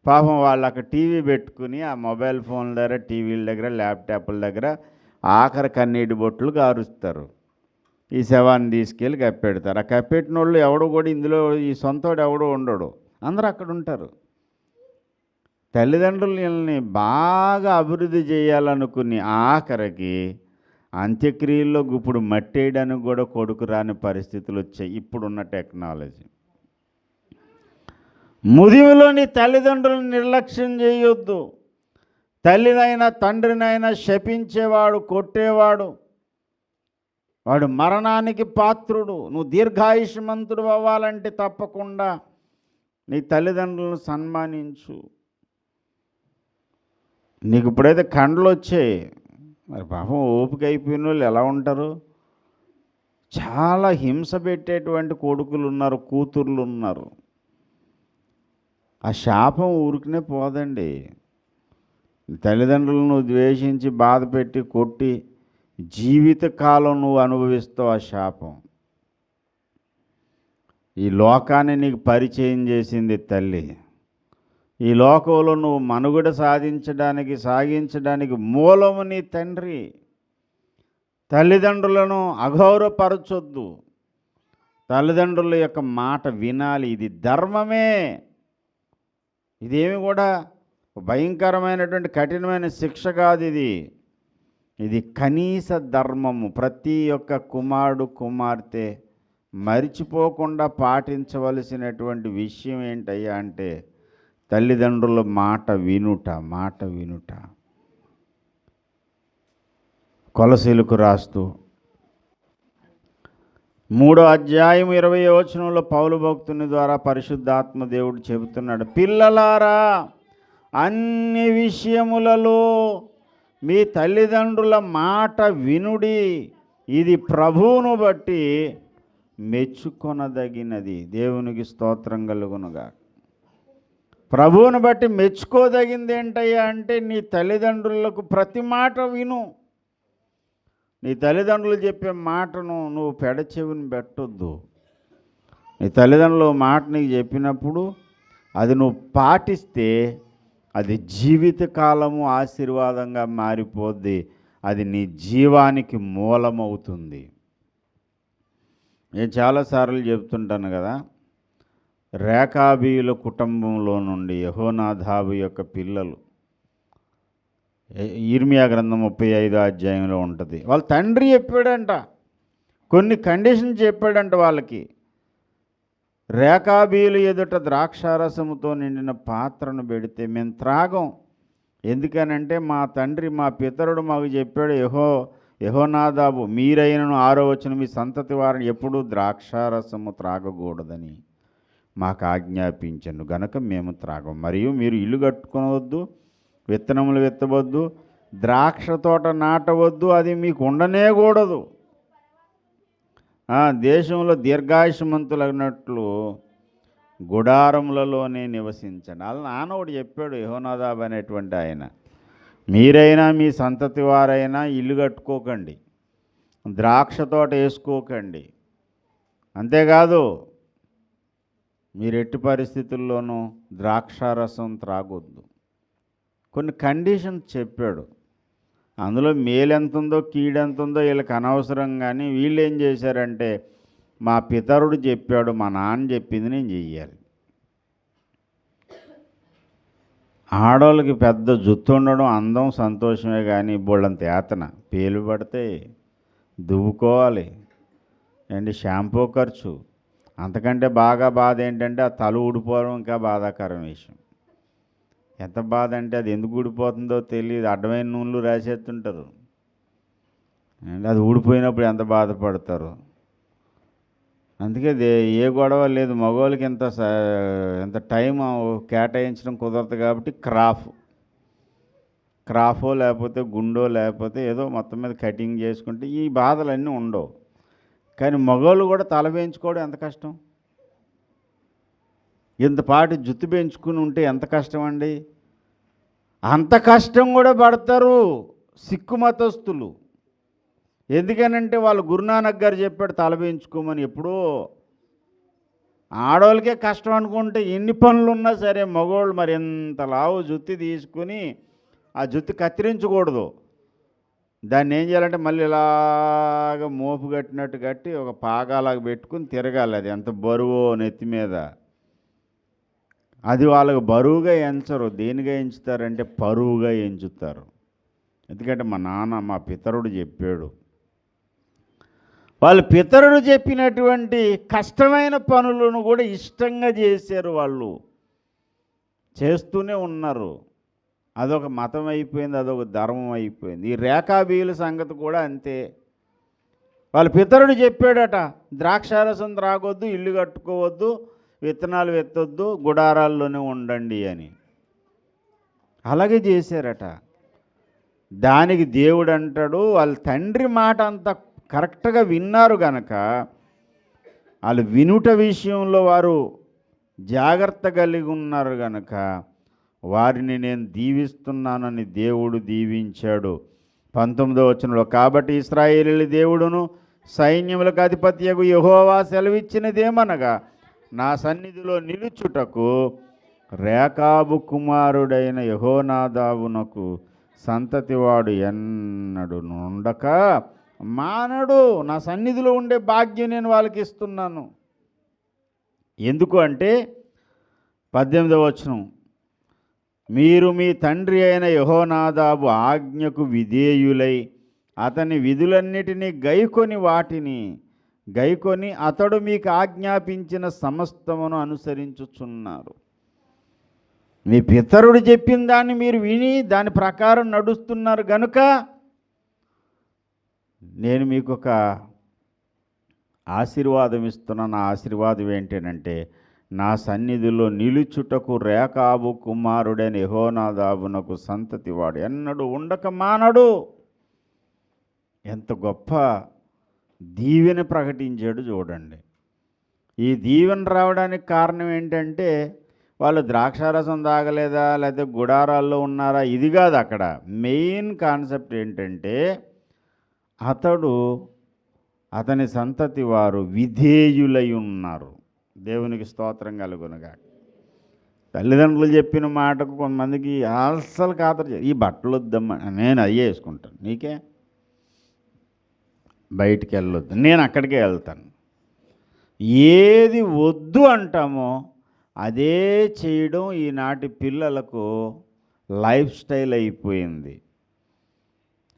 పాపం వాళ్ళు అక్కడ టీవీ పెట్టుకుని ఆ మొబైల్ ఫోన్ల దగ్గర, టీవీల దగ్గర, ల్యాప్టాప్ల దగ్గర ఆఖరి కన్నీటి బొట్లు కారుస్తారు. ఈ శవాన్ని తీసుకెళ్ళి కప్పెడతారు. ఆ కప్పెట్టిన వాళ్ళు ఎవడో కూడా ఇందులో ఈ సొంతోడు ఎవడో ఉండడు, అందరూ అక్కడ ఉంటారు. తల్లిదండ్రులని బాగా అభివృద్ధి చేయాలనుకుని ఆఖరికి అంత్యక్రియల్లో ఇప్పుడు మట్టేయడానికి కూడా కొడుకు రాని పరిస్థితులు వచ్చాయి ఇప్పుడున్న టెక్నాలజీ. ముదివిలోని తల్లిదండ్రులను నిర్లక్ష్యం చేయొద్దు. తల్లినైనా తండ్రినైనా శపించేవాడు, కొట్టేవాడు, వాడు మరణానికి పాత్రుడు. నువ్వు దీర్ఘాయుష్మంతుడు అవ్వాలంటే తప్పకుండా నీ తల్లిదండ్రులను సన్మానించు. నీకు ఇప్పుడైతే కండ్లు వచ్చాయి, మరి పాపం ఓపిక అయిపోయిన వాళ్ళు ఎలా ఉంటారు? చాలా హింస పెట్టేటువంటి కొడుకులు ఉన్నారు, కూతుర్లు ఉన్నారు. ఆ శాపం ఊరికనే పోదండి. తల్లిదండ్రులను ద్వేషించి బాధ పెట్టి కొట్టి జీవితకాలం నువ్వు అనుభవిస్తావు ఆ శాపం. ఈ లోకాన్ని నీకు పరిచయం చేసింది తల్లి. ఈ లోకంలో నువ్వు మనుగడ సాగించడానికి మూలము నీ తండ్రి. తల్లిదండ్రులను అగౌరవపరచొద్దు. తల్లిదండ్రుల యొక్క మాట వినాలి. ఇది ధర్మమే. ఇదేమి కూడా భయంకరమైనటువంటి కఠినమైన శిక్ష కాదు. ఇది కనీస ధర్మము. ప్రతి ఒక్క కుమారుడు కుమార్తె మరిచిపోకుండా పాటించవలసినటువంటి విషయం ఏంటయ్యా అంటే తల్లిదండ్రుల మాట వినుట. కొలసీలకు రాస్తూ 3వ అధ్యాయం 20వ వచనంలో పౌలు భక్తుని ద్వారా పరిశుద్ధాత్మ దేవుడు చెబుతున్నాడు, పిల్లలారా, అన్ని విషయములలో మీ తల్లిదండ్రుల మాట వినుడి, ఇది ప్రభువును బట్టి మెచ్చుకొనదగినది. దేవునికి స్తోత్రం కలుగునుగా. ప్రభువును బట్టి మెచ్చుకోదగింది ఏంటయ్యా అంటే నీ తల్లిదండ్రులకు ప్రతి మాట విను. నీ తల్లిదండ్రులు చెప్పే మాటను నువ్వు పెడచెవిని పెట్టొద్దు. నీ తల్లిదండ్రులు మాట నీకు చెప్పినప్పుడు అది నువ్వు పాటిస్తే అది జీవితకాలము ఆశీర్వాదంగా మారిపోద్ది. అది నీ జీవానికి మూలమవుతుంది. నేను చాలాసార్లు చెప్తుంటాను కదా, రేకాబీయుల కుటుంబంలో నుండి యెహోనాదాబు యొక్క పిల్లలు, ఇర్మియా గ్రంథం 35వ అధ్యాయంలో ఉంటుంది. వాళ్ళ తండ్రి చెప్పాడంట, కొన్ని కండిషన్ చెప్పాడంట వాళ్ళకి. రేకాబీయులు ఎదుట ద్రాక్షారసముతో నిండిన పాత్రను పెడితే మేము త్రాగం. ఎందుకనంటే మా తండ్రి, మా పితరుడు మాకు చెప్పాడు, యెహోనాదాబు, మీరైనను 6వ వచనం, మీ సంతతి వారిని ఎప్పుడూ ద్రాక్షారసము త్రాగకూడదని మాకు ఆజ్ఞాపించను గనక మేము త్రాగం. మరియు మీరు ఇల్లు కట్టుకోవద్దు, విత్తనములు విత్తవద్దు, ద్రాక్ష తోట నాటవద్దు, అది మీకు ఉండనేకూడదు. దేశంలో దీర్ఘాయుష్మంతులైనట్లు గుడారములలోనే నివసించండి. వాళ్ళ నాన్న ఒకటి చెప్పాడు, యెహోనాదాబు అనేటువంటి ఆయన, మీరైనా మీ సంతతి వారైనా ఇల్లు కట్టుకోకండి, ద్రాక్ష తోట వేసుకోకండి, అంతేకాదు మీరు ఎట్టి పరిస్థితుల్లోనూ ద్రాక్షారసం త్రాగొద్దు. కొన్ని కండిషన్స్ చెప్పాడు. అందులో మేలెంతుందో కీడెంతుందో వీళ్ళకి అనవసరం. కానీ వీళ్ళు ఏం చేశారంటే, మా పితరుడు చెప్పాడు, మా నాన్న చెప్పింది నేను చెయ్యాలి. ఆడవాళ్ళకి పెద్ద జుత్తు ఉండడం అందం సంతోషమే, కానీ బోళ్ళంత యాతన. పేలు పడితే దువ్వుకోవాలి అండి, షాంపూ ఖర్చు. అంతకంటే బాగా బాధ ఏంటంటే ఆ తల ఊడిపోవడం ఇంకా బాధాకరం విషయం. ఎంత బాధ అంటే అది ఎందుకు ఊడిపోతుందో తెలియదు, అడ్డమైన నూనెలు రాసేస్తుంటారు అండి, అది ఊడిపోయినప్పుడు ఎంత బాధపడతారు. అందుకే ఏ గొడవ లేదు, మగవాళ్ళకి ఎంత టైం కేటాయించడం కుదరదు కాబట్టి క్రాఫో లేకపోతే గుండో లేకపోతే ఏదో మొత్తం మీద కటింగ్ చేసుకుంటే ఈ బాధలన్నీ ఉండవు. కానీ మగవాళ్ళు కూడా తల పెంచుకోవడం ఎంత కష్టం. ఇంతపాటి జుత్తు పెంచుకుని ఉంటే ఎంత కష్టం అండి. అంత కష్టం కూడా పడతారు సిక్కు మతస్థులు. ఎందుకనంటే వాళ్ళు గురునానక్ గారు చెప్పాడు తల పెంచుకోమని. ఎప్పుడో ఆడవాళ్ళకే కష్టం అనుకుంటే ఎన్ని పనులు ఉన్నా సరే మగవాళ్ళు మరి ఎంత లావు జుత్తి తీసుకుని ఆ జుత్తు కత్తిరించకూడదు. దాన్ని ఏం చేయాలంటే మళ్ళీ ఇలాగ మోపు కట్టినట్టు కట్టి ఒక పాగాలాగా పెట్టుకుని తిరగాలి. అది ఎంత బరువో నెత్తి మీద. అది వాళ్ళకు బరువుగా ఎంచరు. దేనిగా ఎంచుతారంటే పరువుగా ఎంచుతారు. ఎందుకంటే మా పితరుడు చెప్పాడు. వాళ్ళ పితరుడు చెప్పినటువంటి కష్టమైన పనులను కూడా ఇష్టంగా చేశారు. వాళ్ళు చేస్తూనే ఉన్నారు. అదొక మతం అయిపోయింది, అదొక ధర్మం అయిపోయింది. ఈ రేకాబీయుల సంగతి కూడా అంతే. వాళ్ళ పితరుడు చెప్పాడట, ద్రాక్షారసం త్రాగొద్దు, ఇల్లు కట్టుకోవద్దు, విత్తనాలు విత్తొద్దు, గుడారాల్లోనే ఉండండి అని. అలాగే చేశారట. దానికి దేవుడు అంటాడు, వాళ్ళ తండ్రి మాట అంత కరెక్ట్గా విన్నారు గనక, వాళ్ళు వినుట విషయంలో వారు జాగ్రత్త కలిగి ఉన్నారు గనక వారిని నేను దీవిస్తున్నానని దేవుడు దీవించాడు. 19వ వచనంలో, కాబట్టి ఇశ్రాయేలీయుల దేవుడును సైన్యములకు అధిపత్యకు యెహోవా సెలవిచ్చినదేమనగా, నా సన్నిధిలో నిలుచుటకు రేకాబు కుమారుడైన యెహోనాదాబునకు సంతతివాడు ఎన్నడు నుండక మానడు. నా సన్నిధిలో ఉండే భాగ్యం నేను వాళ్ళకి ఇస్తున్నాను. ఎందుకు అంటే 18వ వచనం, మీరు మీ తండ్రి అయిన యెహోనాదాబు ఆజ్ఞకు విధేయులై అతని విధులన్నిటినీ గైకొని అతడు మీకు ఆజ్ఞాపించిన సమస్తమును అనుసరించుచున్నారు. మీ పితరుడు చెప్పిన దాన్ని మీరు విని దాని ప్రకారం నడుస్తున్నారు గనుక నేను మీకు ఒక ఆశీర్వాదం ఇస్తున్నాను. ఆ ఆశీర్వాదం ఏంటంటే, నా సన్నిధిలో నిలుచుటకు రేకాబు కుమారుడైన యెహోనాదాబునకు సంతతివాడు ఎన్నడూ ఉండక మానడు. ఎంత గొప్ప దీవెన ప్రకటించాడు చూడండి. ఈ దీవెన రావడానికి కారణం ఏంటంటే, వాళ్ళు ద్రాక్షారసం తాగలేదా, లేకపోతే గుడారాల్లో ఉన్నారా, ఇది కాదు. అక్కడ మెయిన్ కాన్సెప్ట్ ఏంటంటే, అతని సంతతి వారు విధేయులై ఉన్నారు. దేవునికి స్తోత్రం కలుగునుగా. తల్లిదండ్రులు చెప్పిన మాటకు కొంతమందికి అస్సలు ఖాతరు, ఈ బట్టలు వద్దమ్మా, నేను అయ్యే వేసుకుంటాను, నీకే బయటికి వెళ్ళొద్దు, నేను అక్కడికే వెళ్తాను. ఏది వద్దు అంటామో అదే చేయడం ఈనాటి పిల్లలకు లైఫ్ స్టైల్ అయిపోయింది.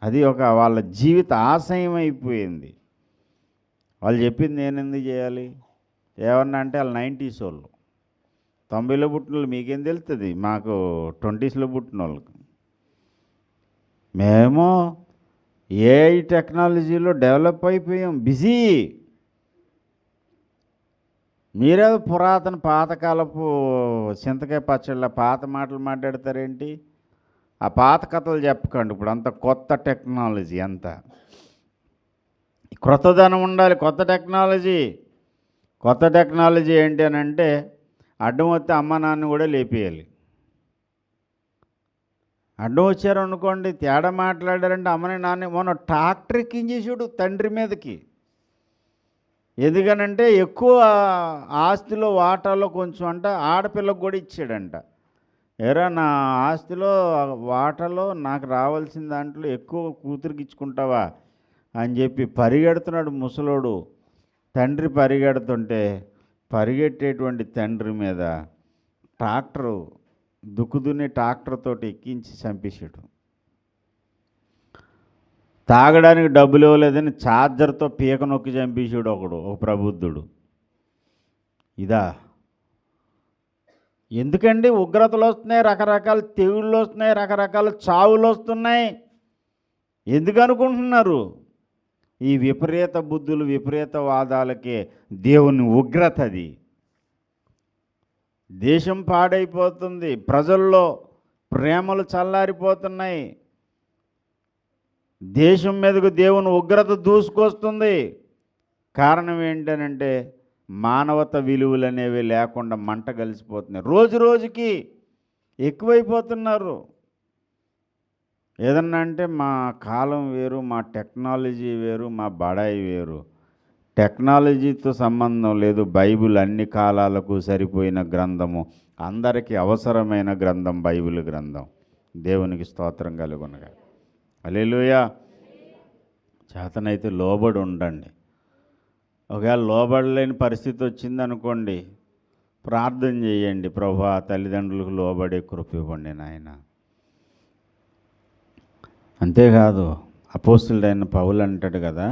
అది ఒక వాళ్ళ జీవిత ఆశయం అయిపోయింది. వాళ్ళు చెప్పింది నేను ఎందుకు చేయాలి? ఏమన్నా అంటే వాళ్ళు 90s వాళ్ళు, 90లో పుట్టిన వాళ్ళు మీకేం తెలుస్తుంది, మాకు 20sలో పుట్టిన వాళ్ళకు. మేము ఏఐ టెక్నాలజీలో డెవలప్ అయిపోయాం, బిజీ. మీరే పురాతన పాతకాలపు చింతకాయ పచ్చళ్ళ పాత మాటలు మాట్లాడతారేంటి? ఆ పాత కథలు చెప్పకండి. ఇప్పుడు అంత కొత్త టెక్నాలజీ, అంత క్రొత్తదనం ఉండాలి. కొత్త టెక్నాలజీ ఏంటి అని అంటే, అడ్డం వస్తే అమ్మ నాన్న కూడా లేపేయాలి. అడ్డం వచ్చారు అనుకోండి, తేడా మాట్లాడారంటే అమ్మని నాన్న మొన్న ట్రాక్టర్ ఎక్కించేసాడు తండ్రి మీదకి. ఎందుకనంటే ఎక్కువ ఆస్తిలో వాటాలో కొంచెం అంట ఆడపిల్లకు కూడా ఇచ్చాడంట. ఎరా నా ఆస్తిలో వాటాలో నాకు రావాల్సిన దాంట్లో ఎక్కువ కూతురికి ఇచ్చుకుంటావా అని చెప్పి పరిగెడుతున్నాడు ముసలోడు. తండ్రి పరిగెడుతుంటే పరిగెట్టేటువంటి తండ్రి మీద ట్రాక్టరు దుక్కుదున్ని ట్రాక్టర్తో ఎక్కించి చంపేసాడు. తాగడానికి డబ్బులు ఇవ్వలేదని ఛార్జర్తో పీక నొక్కి చంపేసాడు ఒక ప్రబుద్ధుడు. ఇదా? ఎందుకండి ఉగ్రతలు వస్తున్నాయి, రకరకాల తెగుళ్ళు వస్తున్నాయి, రకరకాల చావులు వస్తున్నాయి. ఎందుకు అనుకుంటున్నారు? ఈ విపరీత బుద్ధులు, విపరీత వాదాలకే దేవుని ఉగ్రత. అది దేశం పాడైపోతుంది, ప్రజల్లో ప్రేమలు చల్లారిపోతున్నాయి, దేశం మీదకు దేవుని ఉగ్రత దూసుకొస్తుంది. కారణం ఏంటనంటే మానవత విలువలు అనేవి లేకుండా మంట కలిసిపోతున్నాయి. రోజు రోజుకి ఎక్కువైపోతున్నారు. ఏదన్నా అంటే మా కాలం వేరు, మా టెక్నాలజీ వేరు, మా బడాయి వేరు. టెక్నాలజీతో సంబంధం లేదు. బైబిల్ అన్ని కాలాలకు సరిపోయిన గ్రంథము, అందరికీ అవసరమైన గ్రంథం బైబిల్ గ్రంథం. దేవునికి స్తోత్రం కలుగునగా. హల్లెలూయా. చేతనైతే లోబడి ఉండండి. ఒకవేళ లోబడలేని పరిస్థితి వచ్చిందనుకోండి, ప్రార్థన చేయండి, ప్రభువా తల్లిదండ్రులకు లోబడే కృప ఇవ్వండి నాయన. అంతేకాదు అపోస్తలుడైన పౌలు అంటాడు కదా,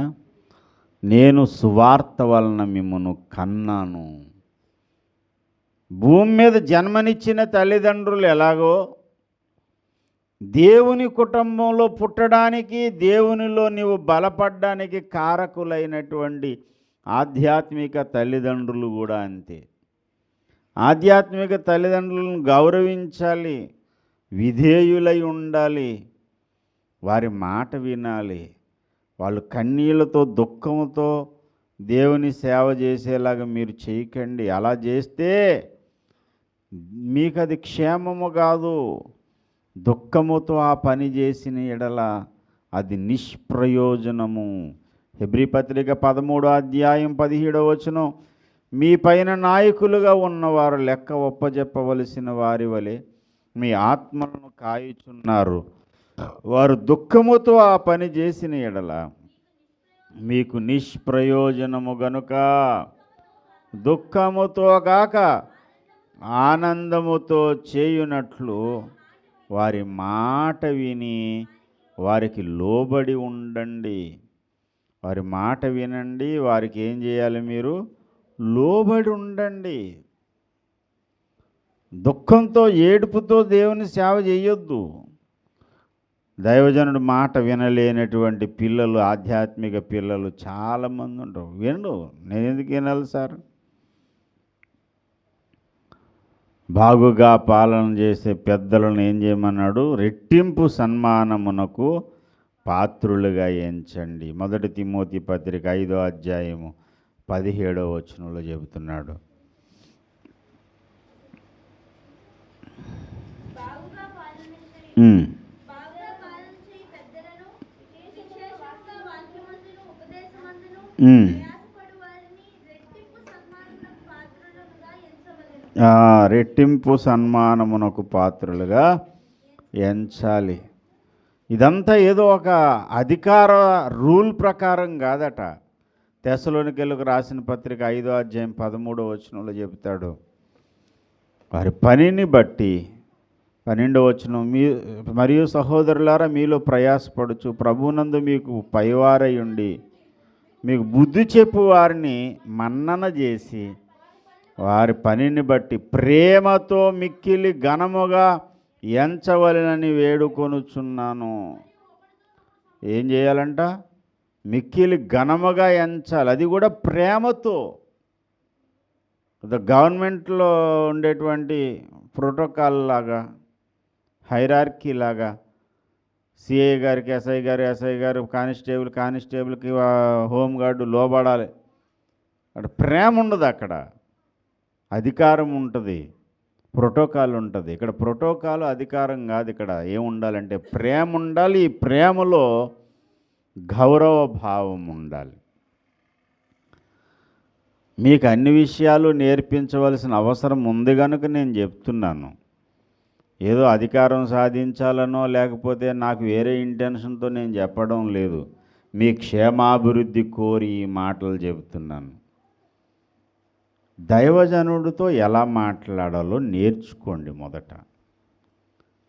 నేను సువార్త వలన మిమ్మును కన్నాను. భూమి మీద జన్మనిచ్చిన తల్లిదండ్రులు ఎలాగో దేవుని కుటుంబంలో పుట్టడానికి, దేవునిలో నీవు బలపడడానికి కారకులైనటువంటి ఆధ్యాత్మిక తల్లిదండ్రులు కూడా అంతే. ఆధ్యాత్మిక తల్లిదండ్రులను గౌరవించాలి, విధేయులై ఉండాలి, వారి మాట వినాలి. వాళ్ళు కన్నీళ్లతో దుఃఖంతో దేవుని సేవ చేసేలాగా మీరు చేయకండి. అలా చేస్తే మీకు అది క్షేమము కాదు. దుఃఖముతో ఆ పని చేసిన ఎడల అది నిష్ప్రయోజనము. హెబ్రీ పత్రిక 13:17 మీ పైన నాయకులుగా ఉన్నవారు లెక్క ఒప్పజెప్పవలసిన వారి వలె మీ ఆత్మలను కాయుచున్నారు. వారు దుఃఖముతో ఆ పని చేసిన ఎడల మీకు నిష్ప్రయోజనము గనుక దుఃఖముతో గాక ఆనందముతో చేయునట్లు వారి మాట విని వారికి లోబడి ఉండండి. వారి మాట వినండి, వారికి ఏం చేయాలి? మీరు లోబడి ఉండండి. దుఃఖంతో ఏడుపుతో దేవుని సేవ చేయొద్దు. దైవజనుడు మాట వినలేనటువంటి పిల్లలు, ఆధ్యాత్మిక పిల్లలు చాలామంది ఉంటారు. వినడు. నేను ఎందుకు వినాలి సార్? బాగుగా పాలన చేసే పెద్దలను ఏం చేయమన్నాడు? రెట్టింపు సన్మానమునకు పాత్రులుగా ఎంచండి. 1 తిమోతి పత్రిక 5:17 చెబుతున్నాడు. రెట్టింపు సన్మానమునకు పాత్రులుగా ఎంచాలి. ఇదంతా ఏదో ఒక అధికార రూల్ ప్రకారం కాదట. తెస్సలోనికీయులకు రాసిన పత్రిక 5:13 చెబుతాడు. వారి పనిని బట్టి 12 మరియు సహోదరులారా, మీలో ప్రయాసపడుచు ప్రభువునందు మీకు పైవారై ఉండి మీకు బుద్ధి చెప్పు వారిని మన్నన చేసి వారి పనిని బట్టి ప్రేమతో మిక్కిలి ఘనముగా ఎంచవలెనని వేడుకొనుచున్నాను. ఏం చేయాలంట? మిక్కిలి ఘనముగా ఎంచాలి. అది కూడా ప్రేమతో. గవర్నమెంట్లో ఉండేటువంటి ప్రోటోకాల్ లాగా, హైరార్కీ లాగా, సిఐ గారికి ఎస్ఐ గారు, కానిస్టేబుల్కి హోంగార్డు లోబడాలి. అక్కడ ప్రేమ ఉండదు. అక్కడ అధికారం ఉంటుంది, ప్రోటోకాల్ ఉంటుంది. ఇక్కడ ప్రోటోకాల్ అధికారం కాదు. ఇక్కడ ఏముండాలంటే ప్రేమ ఉండాలి. ఈ ప్రేమలో గౌరవ భావం ఉండాలి. మీకు అన్ని విషయాలు నేర్పించవలసిన అవసరం ఉంది కనుక నేను చెప్తున్నాను. ఏదో అధికారం సాధించాలనో లేకపోతే నాకు వేరే ఇంటెన్షన్తో నేను చెప్పడం లేదు. మీ క్షేమాభివృద్ధి కోరి ఈ మాటలు చెబుతున్నాను. దైవజనుడితో ఎలా మాట్లాడాలో నేర్చుకోండి. మొదట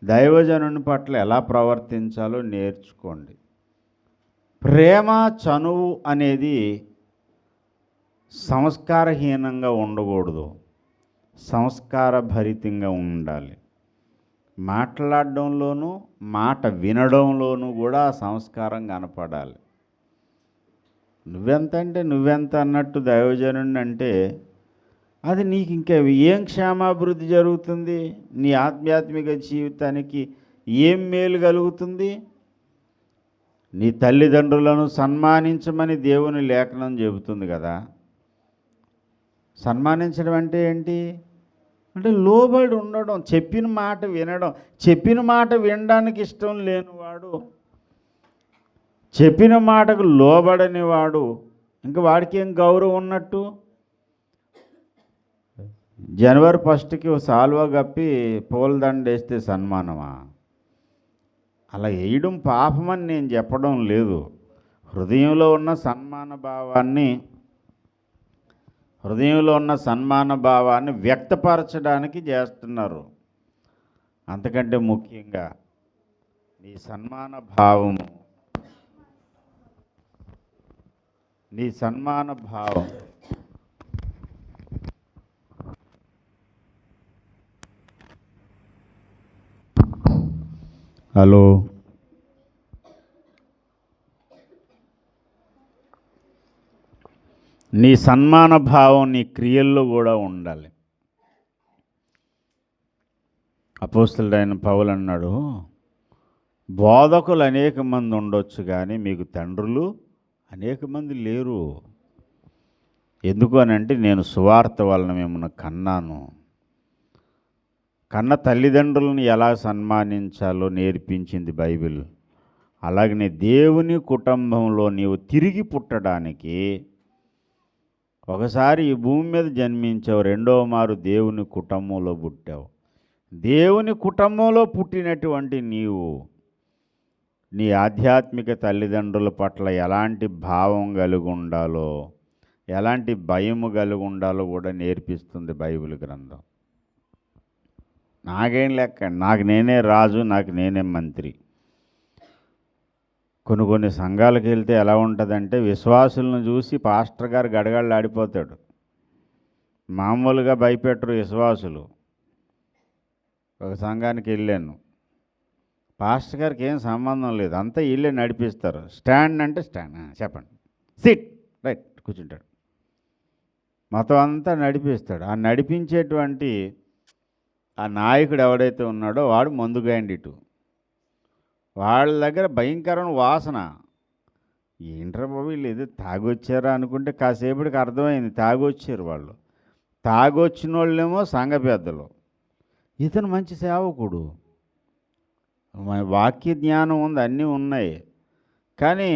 దైవజనుని పట్ల ఎలా ప్రవర్తించాలో నేర్చుకోండి. ప్రేమ, చనువు అనేది సంస్కారహీనంగా ఉండకూడదు, సంస్కారభరితంగా ఉండాలి. మాట్లాడడంలోనూ మాట వినడంలోనూ కూడా సంస్కారం కనపడాలి. నువ్వెంత అంటే నువ్వెంత అన్నట్టు దైవజనుడిని అంటే అది నీకు ఇంకా ఏం క్షేమాభివృద్ధి జరుగుతుంది? నీ ఆధ్యాత్మిక జీవితానికి ఏం మేలు కలుగుతుంది? నీ తల్లిదండ్రులను సన్మానించమని దేవుని లేఖనం చెబుతుంది కదా. సన్మానించడం అంటే ఏంటి? అంటే లోబడి ఉండడం, చెప్పిన మాట వినడం. చెప్పిన మాట వినడానికి ఇష్టం లేనివాడు, చెప్పిన మాటకు లోబడని వాడు, ఇంకా వాడికి ఏం గౌరవం ఉన్నట్టు? జనవరి 1కి సాల్వా కప్పి పూలదండ వేస్తే సన్మానమా? అలా వేయడం పాపమని నేను చెప్పడం లేదు. హృదయంలో ఉన్న సన్మాన భావాన్ని వ్యక్తపరచడానికి చేస్తున్నారు. అంతకంటే ముఖ్యంగా నీ సన్మాన భావం హలో, నీ సన్మాన భావం నీ క్రియల్లో కూడా ఉండాలి. అపోస్తలుడైన పౌలు అన్నాడు, బోధకులు అనేక మంది ఉండొచ్చు కానీ మీకు తండ్రులు అనేక మంది లేరు. ఎందుకు అని అంటే నేను సువార్త వలన మిమ్మల్ని కన్నాను. కన్న తల్లిదండ్రులను ఎలా సన్మానించాలో నేర్పించింది బైబిల్. అలాగనే దేవుని కుటుంబంలో నీవు తిరిగి పుట్టడానికి ఒకసారి ఈ భూమి మీద జన్మించావు, రెండవ మారు దేవుని కుటుంబంలో పుట్టావు. దేవుని కుటుంబంలో పుట్టినటువంటి నీవు నీ ఆధ్యాత్మిక తల్లిదండ్రుల పట్ల ఎలాంటి భావం కలిగి ఉండాలో, ఎలాంటి భయము కలిగి ఉండాలో కూడా నేర్పిస్తుంది బైబిల్ గ్రంథం. నాకేం లెక్క, నాకు నేనే రాజు, నాకు నేనే మంత్రి. కొన్ని సంఘాలకు వెళ్తే ఎలా ఉంటుందంటే, విశ్వాసులను చూసి పాస్టర్ గారు గడగడలు ఆడిపోతాడు. మామూలుగా భయపెట్టరు విశ్వాసులు. ఒక సంఘానికి వెళ్ళాను, పాస్టర్ గారికి ఏం సంబంధం లేదు, అంతా వీళ్ళే నడిపిస్తారు. స్టాండ్ అంటే స్టాండ్, చెప్పండి, సిట్, రైట్, కూర్చుంటాడు. మొత్తం అంతా నడిపిస్తాడు. ఆ నడిపించేటువంటి ఆ నాయకుడు ఎవడైతే ఉన్నాడో వాడు మందుగాయండి. ఇటు వాళ్ళ దగ్గర భయంకరమైన వాసన. ఏంట్రా బాబు వీళ్ళు ఏదో తాగొచ్చారా అనుకుంటే కాసేపటికి అర్థమైంది తాగొచ్చారు వాళ్ళు. తాగొచ్చిన వాళ్ళేమో సంఘ పెద్దలు, ఇతను మంచి సేవకుడు, వాక్య జ్ఞానం ఉంది, అన్నీ ఉన్నాయి, కానీ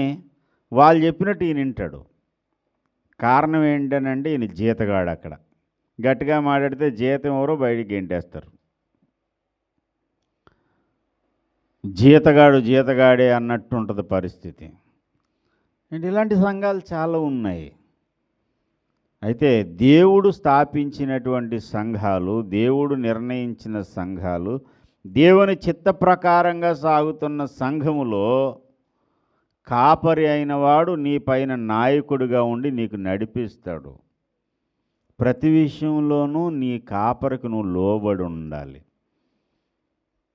వాళ్ళు చెప్పినట్టు ఈయన వింటాడు. కారణం ఏంటనంటే ఈయన జీతగాడు. అక్కడ గట్టిగా మాట్లాడితే జీతం ఎవరో బయటికి గెంటేస్తారు. జీతగాడే అన్నట్టు ఉంటుంది పరిస్థితి. అంటే ఇలాంటి సంఘాలు చాలా ఉన్నాయి. అయితే దేవుడు స్థాపించినటువంటి సంఘాలు, దేవుడు నిర్ణయించిన సంఘాలు, దేవుని చిత్త ప్రకారంగా సాగుతున్న సంఘములో కాపరి అయినవాడు నీ పైన నాయకుడిగా ఉండి నీకు నడిపిస్తాడు. ప్రతి విషయంలోనూ నీ కాపరికి నువ్వు లోబడి ఉండాలి.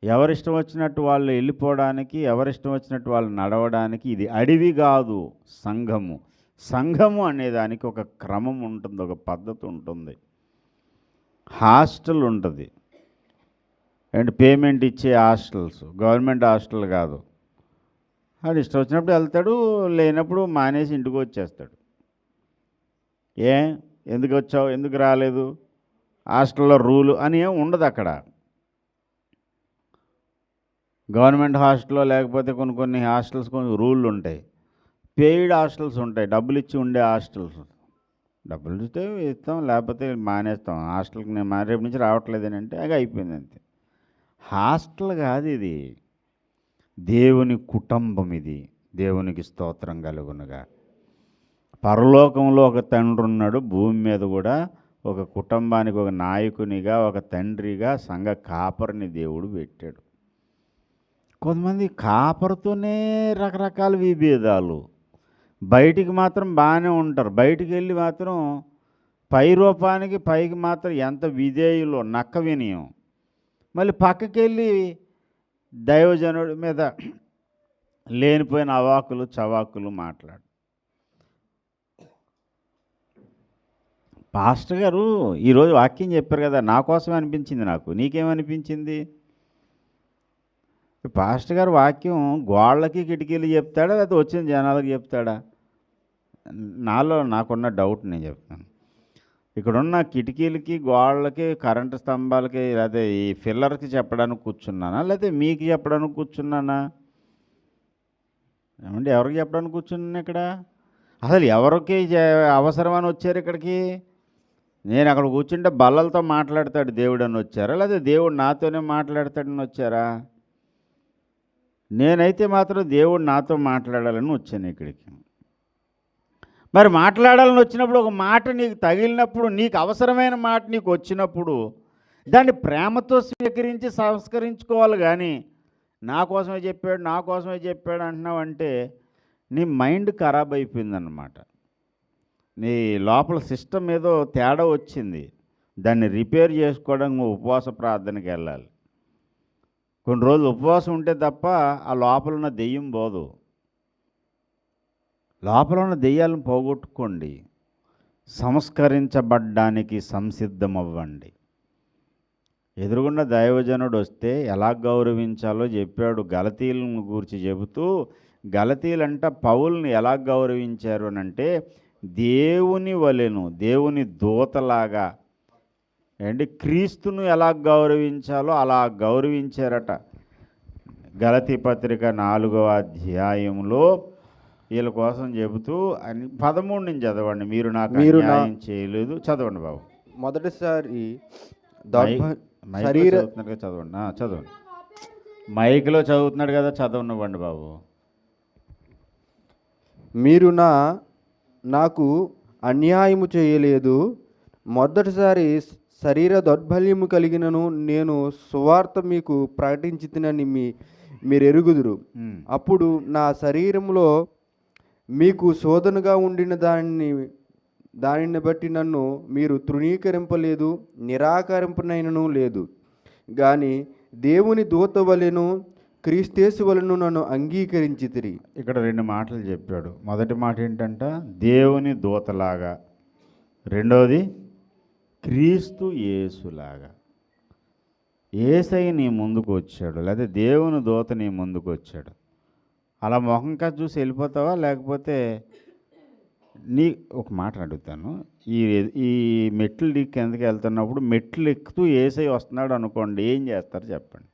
ఎవరిష్టం వచ్చినట్టు వాళ్ళు వెళ్ళిపోవడానికి, ఎవరిష్టం వచ్చినట్టు వాళ్ళు నడవడానికి ఇది అడవి కాదు, సంఘము. సంఘము అనేదానికి ఒక క్రమం ఉంటుంది, ఒక పద్ధతి ఉంటుంది. హాస్టల్ ఉంటుంది, అండ్ పేమెంట్ ఇచ్చే హాస్టల్స్, గవర్నమెంట్ హాస్టల్ కాదు. అది ఇష్టం వచ్చినప్పుడు వెళ్తాడు, లేనప్పుడు మానేసి ఇంటికి వచ్చేస్తాడు. ఎందుకు వచ్చావు, ఎందుకు రాలేదు, హాస్టల్లో రూలు అని ఏం ఉండదు అక్కడ. గవర్నమెంట్ హాస్టల్లో లేకపోతే కొన్ని హాస్టల్స్ కొన్ని రూళ్ళు ఉంటాయి. పెయిడ్ హాస్టల్స్ ఉంటాయి, డబ్బులు ఇచ్చి ఉండే హాస్టల్స్. డబ్బులు ఇస్తే ఇస్తాం, లేకపోతే మానేస్తాం. హాస్టల్కి నేను రేపు నుంచి రావట్లేదని అంటే అది అయిపోయింది అంతే. హాస్టల్ కాదు ఇది, దేవుని కుటుంబం. ఇది దేవునికి స్తోత్రం కలుగునుగా. పరలోకంలో ఒక తండ్రి ఉన్నాడు, భూమి మీద కూడా ఒక కుటుంబానికి ఒక నాయకునిగా, ఒక తండ్రిగా సంఘ కాపరిని దేవుడు పెట్టాడు. కొంతమంది కాపరితోనే రకరకాల విభేదాలు. బయటికి మాత్రం బాగానే ఉంటారు, బయటికి వెళ్ళి మాత్రం పై రూపానికి పైకి మాత్రం ఎంత విధేయులో నక్క వినయం. మళ్ళీ పక్కకి వెళ్ళి దైవజనుడి మీద లేనిపోయిన అవాకులు చవాకులు మాట్లాడు. పాస్టర్ గారు ఈరోజు వాక్యం చెప్పారు కదా, నా కోసమే అనిపించింది నాకు, నీకేమనిపించింది? పాస్టర్ గారు వాక్యం గోళ్ళకి కిటికీలు చెప్తాడా, లేకపోతే వచ్చిన జనాలకు చెప్తాడా? నాకున్న డౌట్ నేను చెప్తాను. ఇక్కడున్న కిటికీలకి, గోళ్ళకి, కరెంటు స్తంభాలకి, లేకపోతే ఈ ఫిల్లర్కి చెప్పడానికి కూర్చున్నానా, లేకపోతే మీకు చెప్పడానికి కూర్చున్నానా? ఏమంటే ఎవరికి చెప్పడానికి కూర్చున్నాను ఇక్కడ? అసలు ఎవరికి అవసరమని వచ్చారు ఇక్కడికి? నేను అక్కడ కూర్చుంటే బల్లలతో మాట్లాడతాడు దేవుడు అని వచ్చారా, లేకపోతే దేవుడు నాతోనే మాట్లాడతాడని వచ్చారా? నేనైతే మాత్రం దేవుడు నాతో మాట్లాడాలని వచ్చాను ఇక్కడికి. మరి మాట్లాడాలని వచ్చినప్పుడు ఒక మాట నీకు తగిలినప్పుడు, నీకు అవసరమైన మాట నీకు వచ్చినప్పుడు దాన్ని ప్రేమతో స్వీకరించి సంస్కరించుకోవాలి. కానీ నా కోసమే చెప్పాడు అంటున్నావంటే నీ మైండ్ ఖరాబ్ అయిపోయిందన్నమాట. నీ లోపల సిస్టమ్ ఏదో తేడా వచ్చింది. దాన్ని రిపేర్ చేసుకోవడానికి ఉపవాస ప్రార్థనకి వెళ్ళాలి. కొన్ని రోజులు ఉపవాసం ఉంటే తప్ప ఆ లోపల ఉన్న దెయ్యం పోదు. లోపల ఉన్న దెయ్యాలను పోగొట్టుకోండి, సంస్కరించబడ్డానికి సంసిద్ధమవ్వండి. ఎదురుగున్న దైవజనుడు వస్తే ఎలా గౌరవించాలో చెప్పాడు. గలతీలను గురించి చెబుతూ, గలతీలంట పౌల్ని ఎలా గౌరవించారు అని అంటే దేవుని వలెను, దేవుని దూతలాగా. క్రీస్తును ఎలా గౌరవించాలో అలా గౌరవించారట. గలతీ పత్రిక 4వ అధ్యాయంలో వీళ్ళ కోసం చెబుతూ 13 నుంచి చదవండి. మీరు నాకు అన్యాయం చేయలేదు. చదవండి బాబు. మొదటిసారి మైక్లో చదువుతున్నాడు కదా, చదవండి. చదవండి, మైక్లో చదువుతున్నాడు కదా, చదవనివ్వండి బాబు. మీరు నాకు అన్యాయము చేయలేదు. మొదటిసారి శరీర దౌర్బల్యము కలిగినను నేను సువార్త మీకు ప్రకటించితినని మీరు ఎరుగుదురు. అప్పుడు నా శరీరంలో మీకు శోధనగా ఉండిన దానిని బట్టి నన్ను మీరు తృణీకరింపలేదు, నిరాకరింపనైనను లేదు. కానీ దేవుని దూత వలెను క్రీస్తేసు వలన నన్ను అంగీకరించితిరి. ఇక్కడ 2 మాటలు చెప్పాడు. మొదటి మాట ఏంటంట, దేవుని దూతలాగా. రెండవది, క్రీస్తు యేసులాగా. యేసయ్య నీ ముందుకు వచ్చాడు, లేదా దేవుని దూత నీ ముందుకు వచ్చాడు. అలా మొహంకా చూసి వెళ్ళిపోతావా, లేకపోతే ఒక మాట అడుగుతాను. ఈ మెట్లు కిందకి వెళ్తున్నప్పుడు మెట్లు ఎక్కుతూ యేసయ్య వస్తున్నాడు అనుకోండి, ఏం చేస్తారు చెప్పండి?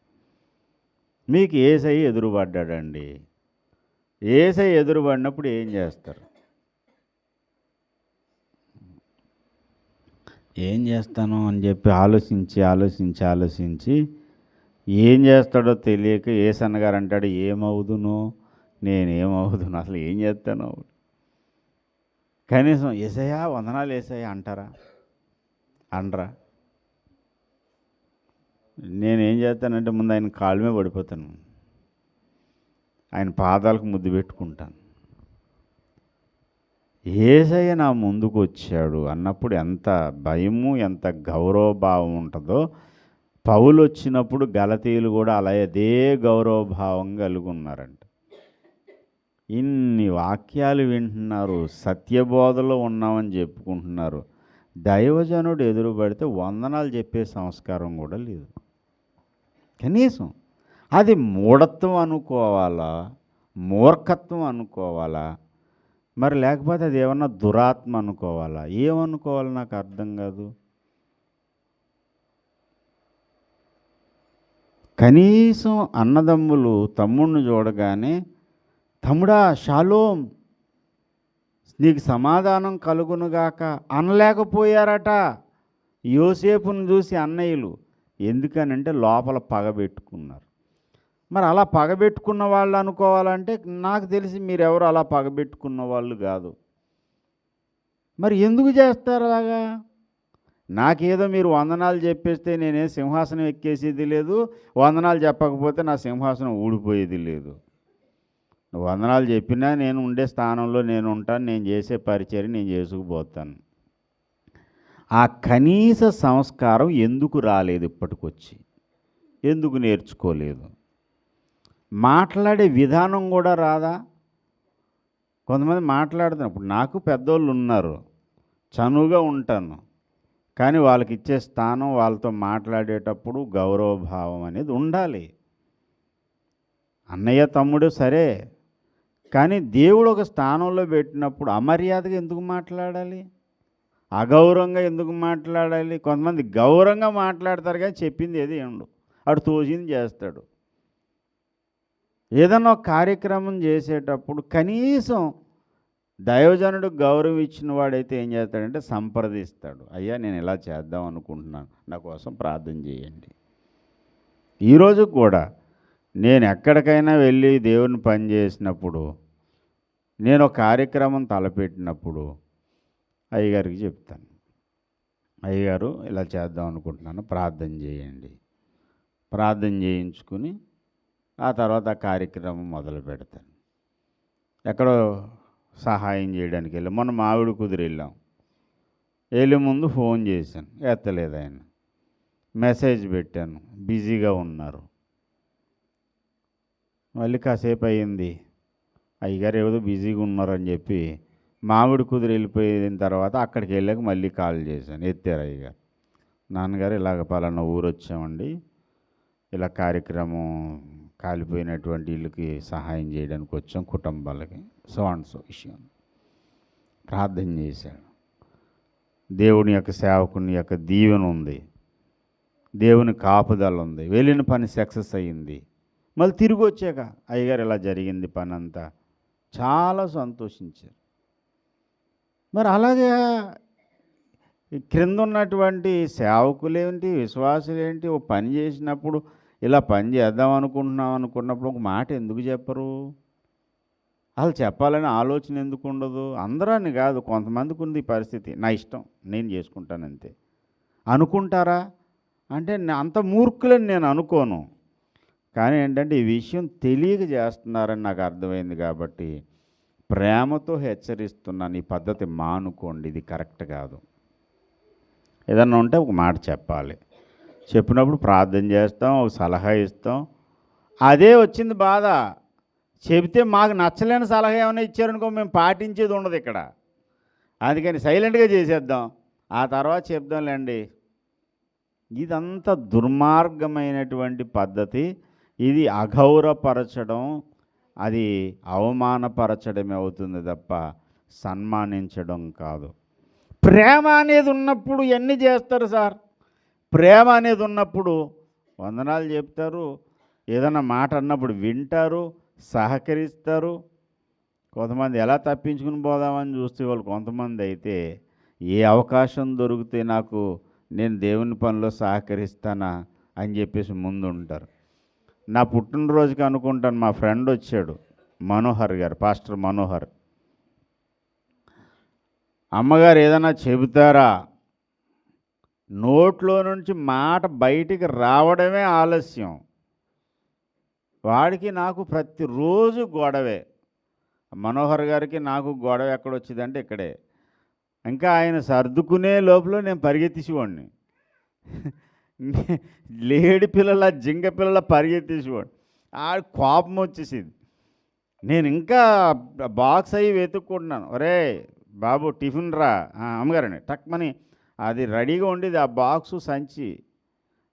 మీకు యేసయ్య ఎదురుపడ్డాడండి. యేసయ్య ఎదురుపడినప్పుడు ఏం చేస్తారు? ఏం చేస్తాను అని చెప్పి ఆలోచించి ఏం చేస్తాడో తెలియక యేసన్న గారు అంటాడు, ఏమవుదునో నేనేమవుదును, అసలు ఏం చేస్తాను? కనీసం యేసయ్యా వందనాలు యేసయ్యా అంటారా? అనరా? నేనేం చేస్తానంటే ముందు ఆయన కాళ్ళ మీద పడిపోతాను, ఆయన పాదాలకు ముద్దు పెట్టుకుంటాను. యేసయ్య నా ముందుకు వచ్చాడు అన్నప్పుడు ఎంత భయము, ఎంత గౌరవభావం ఉంటుందో. పౌలు వచ్చినప్పుడు గలతీయులు కూడా అదే గౌరవభావం కలిగి ఉన్నారంట. ఇన్ని వాక్యాలు వింటున్నారు, సత్యబోధలో ఉన్నామని చెప్పుకుంటున్నారు. దైవజనుడు ఎదురుపడితే వందనాలు చెప్పే సంస్కారం కూడా లేదు. కనీసం అది మూఢత్వం అనుకోవాలా, మూర్ఖత్వం అనుకోవాలా, మరి లేకపోతే అది ఏమన్నా దురాత్మ అనుకోవాలా, ఏమనుకోవాలో నాకు అర్థం కాదు. కనీసం అన్నదమ్ములు తమ్ముడిని చూడగానే, తమ్ముడా షాలోం, నీకు సమాధానం కలుగునుగాక అనలేకపోయారట యోసేపును చూసి అన్నయ్యలు. ఎందుకనంటే లోపల పగబెట్టుకున్నారు. మరి అలా పగబెట్టుకున్న వాళ్ళు అనుకోవాలంటే నాకు తెలిసి మీరెవరు అలా పగబెట్టుకున్న వాళ్ళు కాదు. మరి ఎందుకు చేస్తారు అలాగా? నాకేదో మీరు వందనాలు చెప్పేస్తే నేనే సింహాసనం ఎక్కేసేది లేదు, వందనాలు చెప్పకపోతే నా సింహాసనం ఊడిపోయేది లేదు. వందనాలు చెప్పినా నేను ఉండే స్థానంలో నేను ఉంటాను, నేను చేసే పరిచర్య నేను చేసుకుపోతాను. ఆ కనీస సంస్కారం ఎందుకు రాలేదు ఇప్పటికొచ్చి? ఎందుకు నేర్చుకోలేదు? మాట్లాడే విధానం కూడా రాదా? కొంతమంది మాట్లాడుతున్నప్పుడు నాకు పెద్దోళ్ళు ఉన్నారు, చనువుగా ఉంటాను, కానీ వాళ్ళకి ఇచ్చే స్థానం, వాళ్ళతో మాట్లాడేటప్పుడు గౌరవభావం అనేది ఉండాలి. అన్నయ్య తమ్ముడు సరే, కానీ దేవుడు ఒక స్థానంలో పెట్టినప్పుడు అమర్యాదగా ఎందుకు మాట్లాడాలి? అగౌరవంగా ఎందుకు మాట్లాడాలి? కొంతమంది గౌరవంగా మాట్లాడతారు కానీ చెప్పింది ఏది ఉండదు, అటు తోచింది చేస్తాడు. ఏదన్నా ఒక కార్యక్రమం చేసేటప్పుడు కనీసం దైవజనుడు గౌరవం ఇచ్చిన వాడైతే ఏం చేస్తాడంటే సంప్రదిస్తాడు. అయ్యా నేను ఇలా చేద్దాం అనుకుంటున్నాను, నా కోసం ప్రార్థన చేయండి. ఈరోజు కూడా నేను ఎక్కడికైనా వెళ్ళి దేవుని పని చేసినప్పుడు, నేను ఒక కార్యక్రమం తలపెట్టినప్పుడు అయ్యగారికి చెప్తాను, అయ్యగారు ఇలా చేద్దాం అనుకుంటున్నాను, ప్రార్థన చేయండి. ప్రార్థన చేయించుకుని ఆ తర్వాత ఆ కార్యక్రమం మొదలు పెడతాను. ఎక్కడో సహాయం చేయడానికి వెళ్ళాం. మొన్న మామిడి కుదిరి వెళ్ళాం. వెళ్ళే ముందు ఫోన్ చేశాను, ఎత్తలేదు ఆయన. మెసేజ్ పెట్టాను, బిజీగా ఉన్నారు. మళ్ళీ కాసేపు అయ్యింది, అయ్యగారు ఏదో బిజీగా ఉన్నారని చెప్పి మామిడి కుదిరి వెళ్ళిపోయిన తర్వాత అక్కడికి వెళ్ళాక మళ్ళీ కాల్ చేశాను. ఎత్తారు అయ్యగారు. నాన్నగారు ఇలాగ పలానా ఊరు వచ్చామండి, ఇలా కార్యక్రమం కాలిపోయినటువంటి ఇళ్ళకి సహాయం చేయడానికి వచ్చాం, కుటుంబాలకి సో విషయం ప్రార్థన చేశాడు. దేవుని యొక్క సేవకుని యొక్క దీవెన ఉంది, దేవుని కాపుదల ఉంది, వెళ్ళిన పని సక్సెస్ అయ్యింది. మళ్ళీ తిరిగి వచ్చాక అయ్యగారు ఇలా జరిగింది పని అంతా, చాలా సంతోషించారు. మరి అలాగే ఈ క్రింద ఉన్నటువంటి సేవకులేంటి, విశ్వాసులేంటి, ఓ పని చేసినప్పుడు ఇలా పని చేద్దాం అనుకున్నప్పుడు ఒక మాట ఎందుకు చెప్పరు? అసలు చెప్పాలనే ఆలోచన ఎందుకు ఉండదు? అందరాన్ని కాదు, కొంతమందికి ఉంది ఈ పరిస్థితి. నా ఇష్టం, నేను చేసుకుంటానంతే అనుకుంటారా అంటే అంత మూర్ఖులని నేను అనుకోను. కానీ ఏంటంటే ఈ విషయం తెలియక చేస్తున్నారని నాకు అర్థమైంది కాబట్టి ప్రేమతో హెచ్చరిస్తున్నాను. ఈ పద్ధతి మానుకోండి, ఇది కరెక్ట్ కాదు. ఏదన్నా ఉంటే ఒక మాట చెప్పాలి, చెప్పినప్పుడు ప్రార్థన చేస్తాం, ఒక సలహా ఇస్తాం. అదే వచ్చింది బాధ. చెబితే మాకు నచ్చలేని సలహా ఏమైనా ఇచ్చారనుకో మేము పాటించేది ఉండదు ఇక్కడ. అందుకని సైలెంట్గా చేసేద్దాం, ఆ తర్వాత చెప్దాంలేండి. ఇదంతా దుర్మార్గమైనటువంటి పద్ధతి. ఇది అగౌరవపరచడం, అది అవమానపరచడమే అవుతుంది తప్ప సన్మానించడం కాదు. ప్రేమ అనేది ఉన్నప్పుడు ఇవన్నీ చేస్తారు సార్. ప్రేమ అనేది ఉన్నప్పుడు వందనాలు చెప్తారు, ఏదైనా మాట అన్నప్పుడు వింటారు, సహకరిస్తారు. కొంతమంది ఎలా తప్పించుకుని పోదామని చూస్తే వాళ్ళు, కొంతమంది అయితే ఏ అవకాశం దొరికితే నాకు నేను దేవుని పనిలో సహకరిస్తానా అని చెప్పేసి ముందు ఉంటారు. నా పుట్టినరోజుకి అనుకుంటాను మా ఫ్రెండ్ వచ్చాడు, మనోహర్ గారు, పాస్టర్ మనోహర్. అమ్మగారు ఏదైనా చెబుతారా, నోట్లో నుంచి మాట బయటికి రావడమే ఆలస్యం. వాడికి నాకు ప్రతిరోజు గొడవే. మనోహర్ గారికి నాకు గొడవ ఎక్కడొచ్చిందంటే ఇక్కడే. ఇంకా ఆయన సర్దుకునే లోపల నేను పరిగెత్తేసేవాడిని. లేడి పిల్లల జింక పిల్లల పరిగెత్తేసేవాడు. ఆ కోపం వచ్చేసింది. నేను ఇంకా బాక్స్ అయ్యి వెతుక్కుంటున్నాను. ఒరే బాబు టిఫిన్ రా, అమ్మగారండి టక్మని అది రెడీగా ఉండేది. ఆ బాక్సు సంచి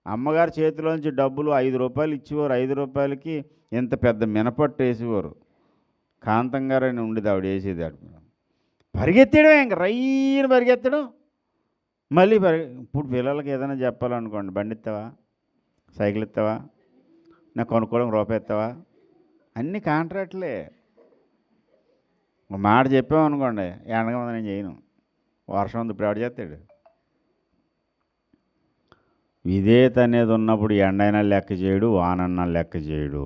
అమ్మగారి చేతిలోంచి డబ్బులు 5 రూపాయలు ఇచ్చేవారు. 5 రూపాయలకి ఇంత పెద్ద మినపట్టు వేసేవారు. కాంతం గారని ఉండేది, ఆవిడ వేసేది. పరిగెత్తడం, ఇంక రైని పరిగెత్తడం. మళ్ళీ ఇప్పుడు పిల్లలకి ఏదైనా చెప్పాలనుకోండి, బండి ఇస్తావా, సైకిల్ ఇస్తావా, నాకు కొనుక్కోవడం రూపాయి ఇస్తావా, అన్నీ కాంట్రాక్ట్లే. ఒక మాట చెప్పామనుకోండి, ఎండగా ఉంది నేను చేయను, వర్షం ఉంది ఇప్పుడు ఎవడు చేస్తాడు. విధేయత అనేది ఉన్నప్పుడు ఎండైనా లెక్క చేయడు, వానన్నా లెక్క చేయడు.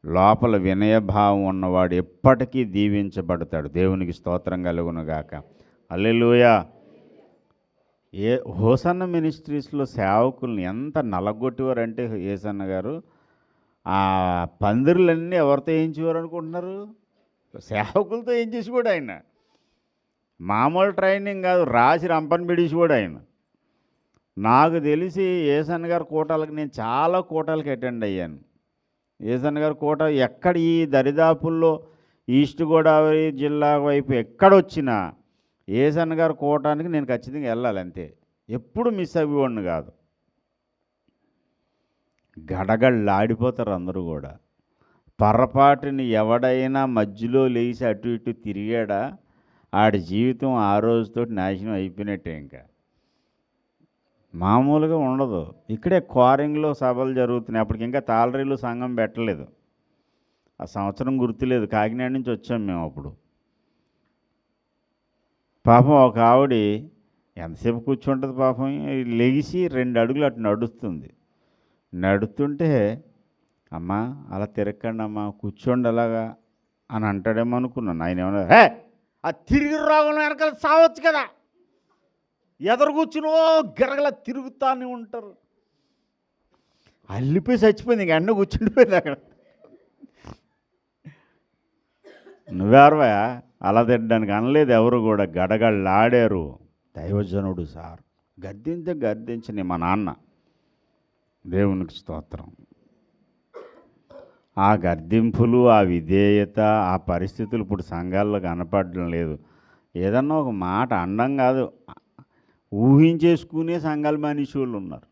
లోపల వినయభావం ఉన్నవాడు ఎప్పటికీ దీవించబడతాడు. దేవునికి స్తోత్రం కలుగునుగాక. హల్లెలూయా. హోసన్న మినిస్ట్రీస్లో సేవకుల్ని ఎంత నలగొట్టేవారంటే ఏసన్న గారు, ఆ పందిరులన్నీ ఎవరితో వేయించేవారు అనుకుంటున్నారు? సేవకులతో ఏం చేసి కూడా ఆయన మామూలు ట్రైనింగ్ కాదు, రాసి రంపని బిడిసి కూడా ఆయన. నాకు తెలిసి ఏసన్న గారు కూటాలకు నేను చాలా కూటాలకు అటెండ్ అయ్యాను. ఏసన్న గారు కూట ఎక్కడ ఈ దరిదాపుల్లో ఈస్ట్ గోదావరి జిల్లా వైపు ఎక్కడొచ్చినా ఏసన్న గారు కూటానికి నేను ఖచ్చితంగా వెళ్ళాలి, అంతే. ఎప్పుడు మిస్ అవ్వేవాడిని కాదు. గడగడలాడిపోతారు అందరూ కూడా. పొరపాటుని ఎవడైనా మధ్యలో లేచి అటు ఇటు తిరిగాడా ఆడి జీవితం ఆ రోజుతో నాశనం అయిపోయినట్టే. ఇంకా మామూలుగా ఉండదు. ఇక్కడే క్వారింగ్లో సభలు జరుగుతున్నాయి. అప్పటికి ఇంకా తాళరేలు సంఘం పెట్టలేదు. ఆ సంవత్సరం గుర్తులేదు, కాకినాడ నుంచి వచ్చాం మేము అప్పుడు. పాపం ఒక ఆవిడ ఎంతసేపు కూర్చుంటుంది పాపం, లెగిసి 2 అడుగులు అటు నడుస్తుంది. నడుస్తుంటే అమ్మా అలా తిరగకండి అమ్మా, కూర్చోండి అలాగా అని అంటాడేమో అనుకున్నాను. ఆయన ఏమన్నా, హే ఆ తిరిగి రోగం వెనకాల సావచ్చు కదా, ఎదురు కూర్చుని గిరగలా తిరుగుతానే ఉంటారు. అల్లిపోయి చచ్చిపోయింది, ఇంక ఎండ కూర్చుండిపోయింది అక్కడ. నువ్వెవరవా అలా తిట్టడానికి అనలేదు ఎవరు కూడా. గడగడలాడారు. దైవజనుడు సార్ గద్దించని మా నాన్న, దేవునికి స్తోత్రం. ఆ గద్దింపులు, ఆ విధేయత, ఆ పరిస్థితులు ఇప్పుడు సంఘాల్లో కనపడడం లేదు. ఏదన్నా ఒక మాట అండం కాదు, ఊహించేసుకునే సంఘాలు మనిషి వాళ్ళు ఉన్నారు.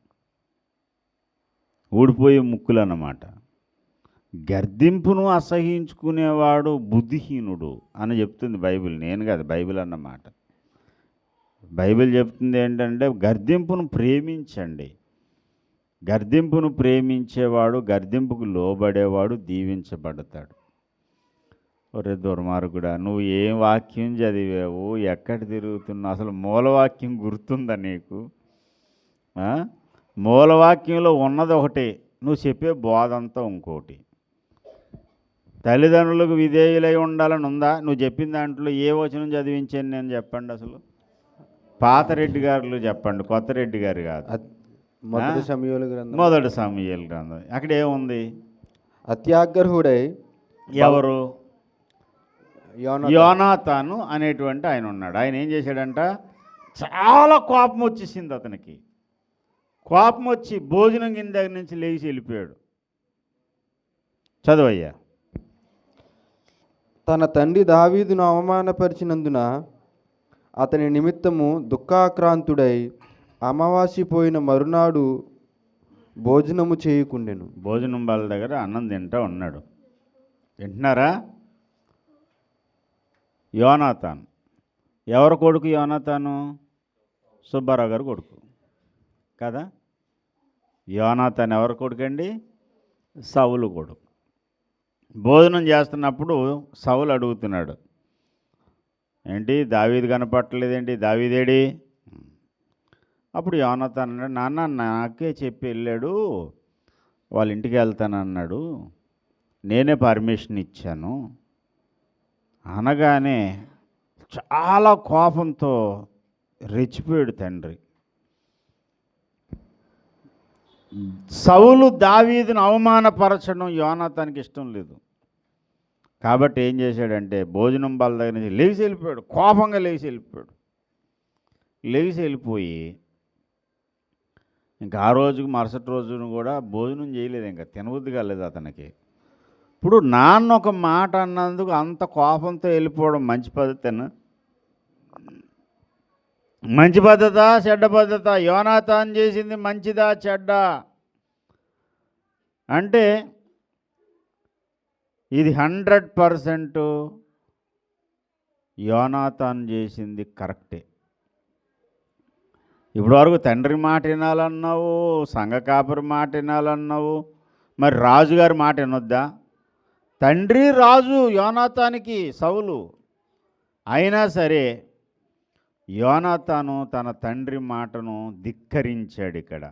ఊడిపోయే ముక్కులు అన్నమాట. గర్దింపును అసహించుకునేవాడు బుద్ధిహీనుడు అని చెప్తుంది బైబిల్. నేను కాదు, బైబిల్ అన్నమాట. బైబిల్ చెప్తుంది ఏంటంటే గర్దింపును ప్రేమించండి. గర్దింపును ప్రేమించేవాడు, గర్దింపుకు లోబడేవాడు దీవించబడతాడు. ఒరే దుర్మార్గుడా, నువ్వు ఏం వాక్యం చదివావు, ఎక్కడ తిరుగుతున్నావు, అసలు మూలవాక్యం గుర్తుందా నీకు? మూలవాక్యంలో ఉన్నది ఒకటి, నువ్వు చెప్పే బోధ అంతా ఇంకోటి. తల్లిదండ్రులకు విధేయులై ఉండాలని ఉందా? నువ్వు చెప్పిన దాంట్లో ఏ వచనం చదివించాను నేను చెప్పండి. అసలు పాత రెడ్డి గారు చెప్పండి, కొత్త రెడ్డి గారు కాదు. మొదటి సమూయేలు గ్రంథం, మొదటి సమూయేలు గ్రంథం. అక్కడ ఏముంది? అత్యాగ్రహుడై ఎవరు? యోనాతాను అనేటువంటి ఆయన ఉన్నాడు. ఆయన ఏం చేశాడంట, చాలా కోపం వచ్చేసింది అతనికి. కోపం వచ్చి భోజనం కింద దగ్గర నుంచి లేచి వెళ్ళిపోయాడు. చదవయ్యా. తన తండ్రి దావీదును అవమానపరిచినందున అతని నిమిత్తము దుఃఖాక్రాంతుడై అమావాస్య పోయిన మరునాడు భోజనము చేయకుండెను. భోజనం వాళ్ళ దగ్గర అన్నం తింటా ఉన్నాడు. వింటున్నారా? యోనాతాను ఎవరు కొడుకు? యోనాతాను సుబ్బారావు గారు కొడుకు కదా. యోనాతాను ఎవరు కొడుకు అండి? సౌలు కొడుకు. భోజనం చేస్తున్నప్పుడు సౌలు అడుగుతున్నాడు, ఏంటి దావీదు కనపట్టలేదేంటి, దావీదేడి? అప్పుడు యోనాతాను అన్నాడు, నాన్న నాకే చెప్పి వెళ్ళాడు, వాళ్ళ ఇంటికి వెళ్తానన్నాడు, నేనే పర్మిషన్ ఇచ్చాను అనగానే చాలా కోపంతో రెచ్చిపోయాడు తండ్రి. సౌలు దావీదును అవమానపరచడం యోనాతానికి ఇష్టం లేదు. కాబట్టి ఏం చేశాడంటే భోజనం వాళ్ళ దగ్గర నుంచి లేచి వెళ్ళిపోయాడు. కోపంగా లేచి వెళ్ళిపోయాడు. లేచి వెళ్ళిపోయి ఇంకా ఆ రోజుకు మరుసటి రోజును కూడా భోజనం చేయలేదు, ఇంకా తినబుద్ధి కాలేదు అతనికి. ఇప్పుడు నాన్న ఒక మాట అన్నందుకు అంత కోపంతో వెళ్ళిపోవడం మంచి పద్ధతేనా? మంచి పద్ధత చెడ్డ పద్ధత? యోనాతాను చేసింది మంచిదా చెడ్డ అంటే ఇది 100% యోనాతాను చేసింది కరెక్టే. ఇప్పటివరకు తండ్రి మాట వినాలన్నావు, సంఘ కాపరి మాట వినాలన్నావు, మరి రాజుగారి మాట వినొద్దా? తండ్రి రాజు యోనాతానికి సౌలు. అయినా సరే యోనాతాను తన తండ్రి మాటను ధిక్కరించాడు. ఇక్కడ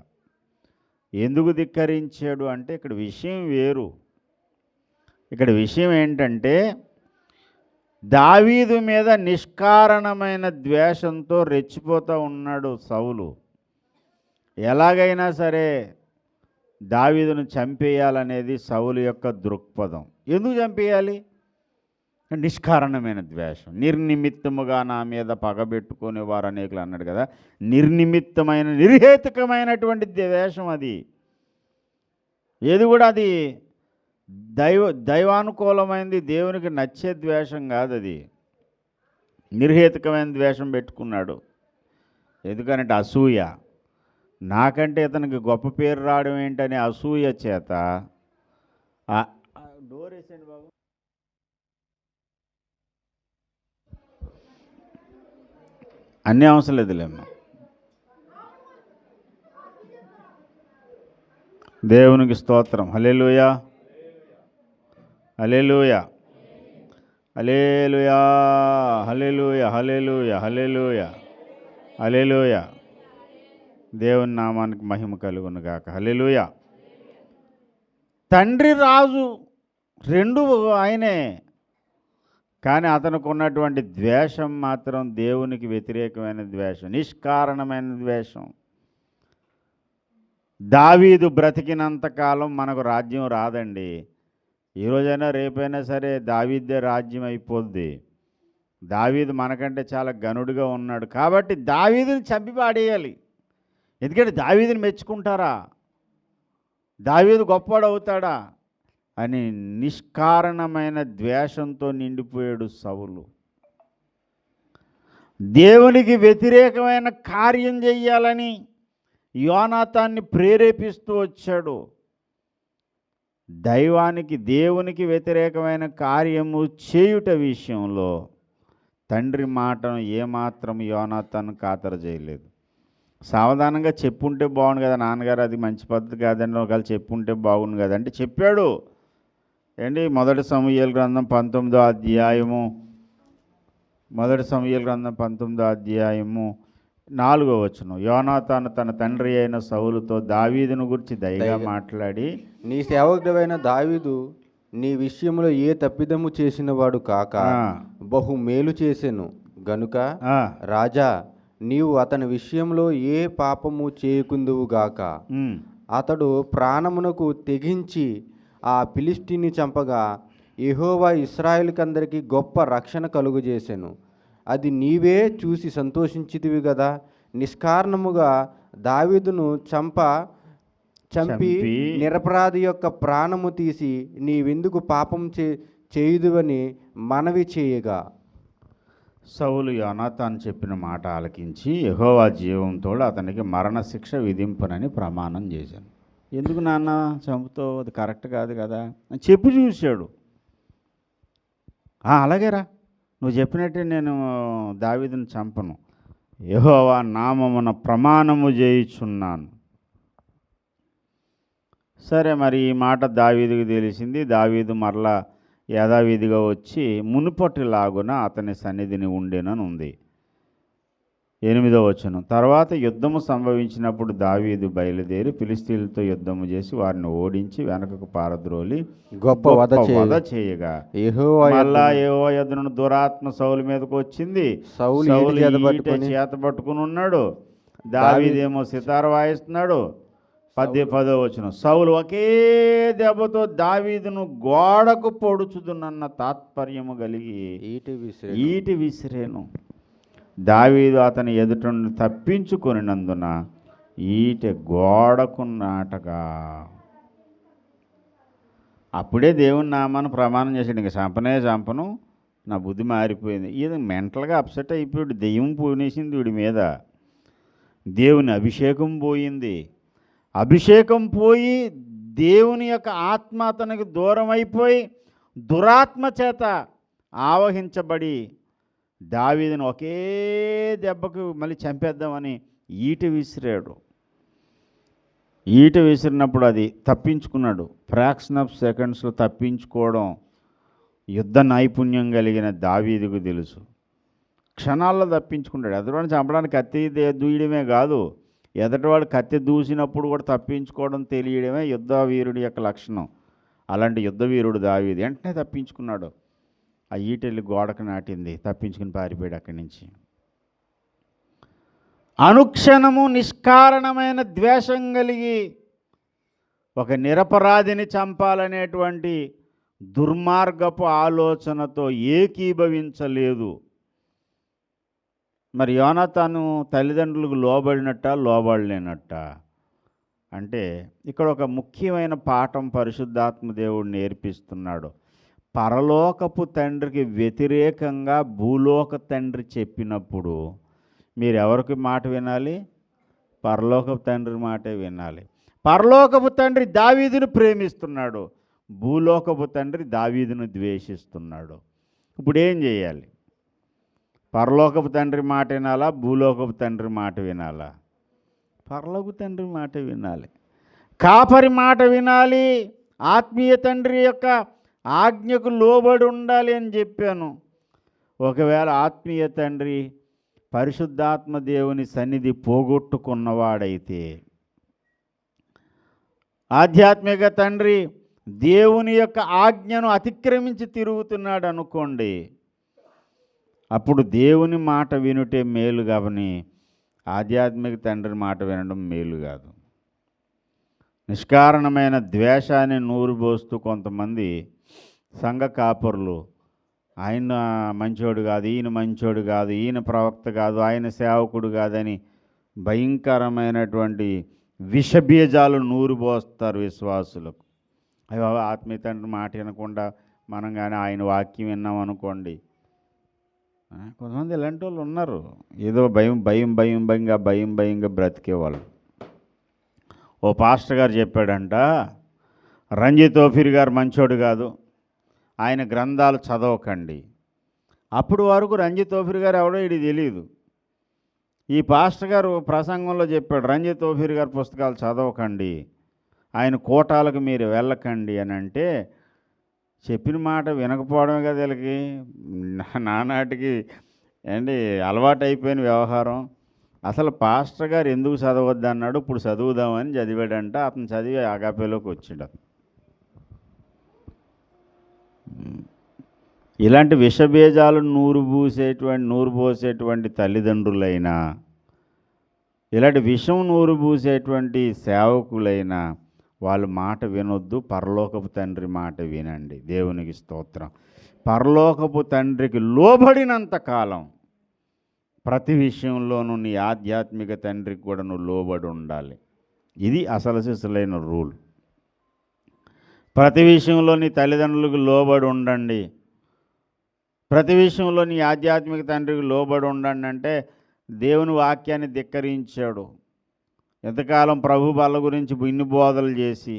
ఎందుకు ధిక్కరించాడు అంటే ఇక్కడ విషయం వేరు. ఇక్కడ విషయం ఏంటంటే దావీదు మీద నిష్కారణమైన ద్వేషంతో రెచ్చిపోతూ ఉన్నాడు సౌలు. ఎలాగైనా సరే దావీదును చంపేయాలనేది సౌలు యొక్క దృక్పథం. ఎందుకు చంపేయాలి? నిష్కారణమైన ద్వేషం. నిర్నిమిత్తముగా నా మీద పగబెట్టుకునే వారు అనేకులు అన్నాడు కదా. నిర్నిమిత్తమైన నిర్హేతుకమైనటువంటి ద్వేషం అది. ఏది కూడా అది దైవానుకూలమైనది, దేవునికి నచ్చే ద్వేషం కాదు అది. నిర్హేతుకమైన ద్వేషం పెట్టుకున్నాడు. ఎందుకంటే అసూయ. నాకంటే ఇతనికి గొప్ప పేరు రావడం ఏంటనే అసూయ చేత డోర్ వేసేయండి బాబు. అన్నీ అవసరం లేదులేమ్మా. దేవునికి స్తోత్రం. హల్లెలూయా, హల్లెలూయా, హల్లెలూయా, హల్లెలూయా, హల్లెలూయా, హల్లెలూయా, హల్లెలూయా. దేవుని నామానికి మహిమ కలుగును గాక. హల్లెలూయా. తండ్రి రాజు రెండు ఆయనే, కానీ అతనికి ఉన్నటువంటి ద్వేషం మాత్రం దేవునికి వ్యతిరేకమైన ద్వేషం, నిష్కారణమైన ద్వేషం. దావీదు బ్రతికినంతకాలం మనకు రాజ్యం రాదండి. ఈరోజైనా రేపైనా సరే దావీదే రాజ్యం అయిపోద్ది. దావీదు మనకంటే చాలా గనుడుగా ఉన్నాడు కాబట్టి దావీదుని చంపి పాడేయాలి. ఎందుకంటే దావీదుని మెచ్చుకుంటారా, దావీదు గొప్పవాడు అవుతాడా అని నిష్కారణమైన ద్వేషంతో నిండిపోయాడు సౌలు. దేవునికి వ్యతిరేకమైన కార్యం చెయ్యాలని యోనాతాన్ని ప్రేరేపిస్తూ వచ్చాడు. దేవునికి వ్యతిరేకమైన కార్యము చేయుట విషయంలో తండ్రి మాటను ఏమాత్రం యోనాతాను ఖాతరు చేయలేదు. సావధానంగా చెప్పుంటే బాగుండు కదా నాన్నగారు, అది మంచి పద్ధతి కాదని ఒకవేళ చెప్పుంటే బాగుండు కదా అంటే చెప్పాడు. ఏంటి మొదటి సమూయేలు గ్రంథం 19వ అధ్యాయము 19వ అధ్యాయము 4వ వచనం. యోనాతాను తన తండ్రి అయిన సౌలుతో దావీదును గురించి దయగా మాట్లాడి, నీ సేవకుడైన దావీదు నీ విషయంలో ఏ తప్పిదము చేసినవాడు కాక బహు మేలు చేసెను గనుక రాజా నీవు అతని విషయంలో ఏ పాపము చేయకుందువు గాక. అతడు ప్రాణమునకు తెగించి ఆ ఫిలిష్తీని చంపగా యెహోవా ఇశ్రాయేలుకందరికీ గొప్ప రక్షణ కలుగజేసెను. అది నీవే చూసి సంతోషించితివి కదా. నిష్కారణముగా దావీదును చంపి నిరపరాధి యొక్క ప్రాణము తీసి నీవెందుకు పాపం చేయుదువని మనవి చేయగా, సౌలు యోనాతాను చెప్పిన మాట ఆలకించి యెహోవా జీవంతో అతనికి మరణశిక్ష విధింపనని ప్రమాణం చేశాను. ఎందుకు నాన్న చంపుతావు, అది కరెక్ట్ కాదు కదా అని చెప్పి చూశాడు. అలాగేరా, నువ్వు చెప్పినట్టే నేను దావీదును చంపను, యెహోవా నామమున ప్రమాణము చేయుచున్నాను. సరే, మరి ఈ మాట దావీదుకు తెలిసింది. దావీదు మరలా యథావిధిగా వచ్చి మునుపటిలాగున అతని సన్నిధిని ఉండేనని ఉంది. 8వ వచనం. తర్వాత యుద్ధము సంభవించినప్పుడు దావీదు బయలుదేరి ఫిలిష్తీయులతో యుద్ధము చేసి వారిని ఓడించి వెనకకు పారద్రోలి గొప్ప వధ చేయగా మళ్ళా యెహోవా యొద్దనున్న దురాత్మ సౌలు మీదకు వచ్చింది. సౌలు చేత పట్టుకుని ఉన్నాడు. దావీదేమో సితార వాయిస్తున్నాడు. 10వ వచనం. సౌలు ఒకే దెబ్బతో దావీదును గోడకు పొడుచుదునన్న తాత్పర్యము కలిగి ఈటి విసిరేను. దావీదు అతని ఎదుట తప్పించుకొనినందున ఈటె గోడకు నాటగా. అప్పుడే దేవుని నామాన్ని ప్రమాణం చేశాడు, ఇంక చంపను, నా బుద్ధి మారిపోయింది. ఇది మెంటల్గా అప్సెట్ అయిపోయాడు. దెయ్యం పోనేసింది వీడి మీద. దేవుని అభిషేకం పోయింది. అభిషేకం పోయి దేవుని యొక్క ఆత్మ అతనికి దూరం అయిపోయి దురాత్మ చేత ఆవహించబడి దావీదును ఒకే దెబ్బకు మళ్ళీ చంపేద్దామని ఈట విసిరాడు. ఈట విసిరినప్పుడు అది తప్పించుకున్నాడు. ఫ్రాక్షన్ ఆఫ్ సెకండ్స్లో తప్పించుకోవడం యుద్ధ నైపుణ్యం కలిగిన దావీదుకు తెలుసు. క్షణాల్లో తప్పించుకుంటాడు. ఎదురుని చంపడానికి కత్తి దూయడమే కాదు, ఎదటివాడు కత్తి దూసినప్పుడు కూడా తప్పించుకోవడం తెలియడమే యుద్ధ వీరుడి యొక్క లక్షణం. అలాంటి యుద్ధ వీరుడు దావీదు వెంటనే తప్పించుకున్నాడు. ఆ ఈటెళ్ళి గోడకు నాటింది, తప్పించుకుని పారిపోయాడు అక్కడి నుంచి. అనుక్షణము నిష్కారణమైన ద్వేషం కలిగి ఒక నిరపరాధిని చంపాలనేటువంటి దుర్మార్గపు ఆలోచనతో ఏకీభవించలేదు. మరి యోనాతాను తల్లిదండ్రులకు లోబడలేనట్ట అంటే ఇక్కడ ఒక ముఖ్యమైన పాఠం పరిశుద్ధాత్మ దేవుడు నేర్పిస్తున్నాడు. పరలోకపు తండ్రికి వ్యతిరేకంగా భూలోక తండ్రి చెప్పినప్పుడు మీరు ఎవరికి మాట వినాలి? పరలోకపు తండ్రి మాటే వినాలి. పరలోకపు తండ్రి దావీదును ప్రేమిస్తున్నాడు, భూలోకపు తండ్రి దావీదును ద్వేషిస్తున్నాడు. ఇప్పుడు ఏం చేయాలి? పరలోకపు తండ్రి మాట వినాలా, భూలోకపు తండ్రి మాట వినాలా? పరలోకపు తండ్రి మాట వినాలి. కాపరి మాట వినాలి. ఆత్మీయ తండ్రి యొక్క ఆజ్ఞకు లోబడి ఉండాలి అని చెప్పాను. ఒకవేళ ఆత్మీయ తండ్రి పరిశుద్ధాత్మ దేవుని సన్నిధి పోగొట్టుకున్నవాడైతే, ఆధ్యాత్మిక తండ్రి దేవుని యొక్క ఆజ్ఞను అతిక్రమించి తిరుగుతున్నాడు అనుకోండి, అప్పుడు దేవుని మాట వినుటే మేలు కావని ఆధ్యాత్మిక తండ్రి మాట వినడం మేలు కాదు. నిష్కారణమైన ద్వేషాన్ని నూరుబోస్తూ కొంతమంది సంఘ కాపరులు ఆయన మంచోడు కాదు, ఈయన మంచోడు కాదు, ఈయన ప్రవక్త కాదు, ఆయన సేవకుడు కాదని భయంకరమైనటువంటి విషబీజాలు నూరుబోస్తారు విశ్వాసులకు. అయ్యో ఆత్మీయ తండ్రి మాట వినకుండా మనం కానీ ఆయన వాక్యం విన్నాం అనుకోండి. కొంతమంది ఇలాంటి వాళ్ళు ఉన్నారు. ఏదో భయంగా బ్రతికేవాళ్ళు. ఓ పాస్టర్ గారు చెప్పాడంట, రంజిత్ ఓఫీర్ గారు మంచోడు కాదు, ఆయన గ్రంథాలు చదవకండి. అప్పుడు వరకు రంజిత్ ఓఫీర్ గారు ఎవడో ఇది తెలియదు. ఈ పాస్టర్ గారు ప్రసంగంలో చెప్పాడు, రంజిత్ ఓఫీర్ గారి పుస్తకాలు చదవకండి, ఆయన కోటాలకు మీరు వెళ్ళకండి అని అంటే, చెప్పిన మాట వినకపోవడమే కదా వీళ్ళకి నానాటికి ఏంటి అలవాటు అయిపోయిన వ్యవహారం. అసలు పాస్టర్ గారు ఎందుకు చదవద్దు అన్నాడు, ఇప్పుడు చదువుదామని చదివాడంట. అతను చదివి అగాపేలోకి వచ్చాడు. ఇలాంటి విషబీజాలు నూరు పోసేటువంటి తల్లిదండ్రులైనా, ఇలాంటి విషం నూరు పూసేటువంటి సేవకులైనా వాళ్ళు మాట వినొద్దు, పరలోకపు తండ్రి మాట వినండి. దేవునికి స్తోత్రం. పరలోకపు తండ్రికి లోబడినంత కాలం ప్రతి విషయంలోనూ నీ ఆధ్యాత్మిక తండ్రికి కూడా నువ్వు లోబడి ఉండాలి. ఇది అసలు సిసలైన రూల్. ప్రతి విషయంలో నీ తల్లిదండ్రులకు లోబడి ఉండండి, ప్రతి విషయంలో నీ ఆధ్యాత్మిక తండ్రికి లోబడి ఉండండి అంటే దేవుని వాక్యాన్ని ధిక్కరించాడు. ఎంతకాలం ప్రభు బల్ల గురించి ఇన్ని బోధలు చేసి,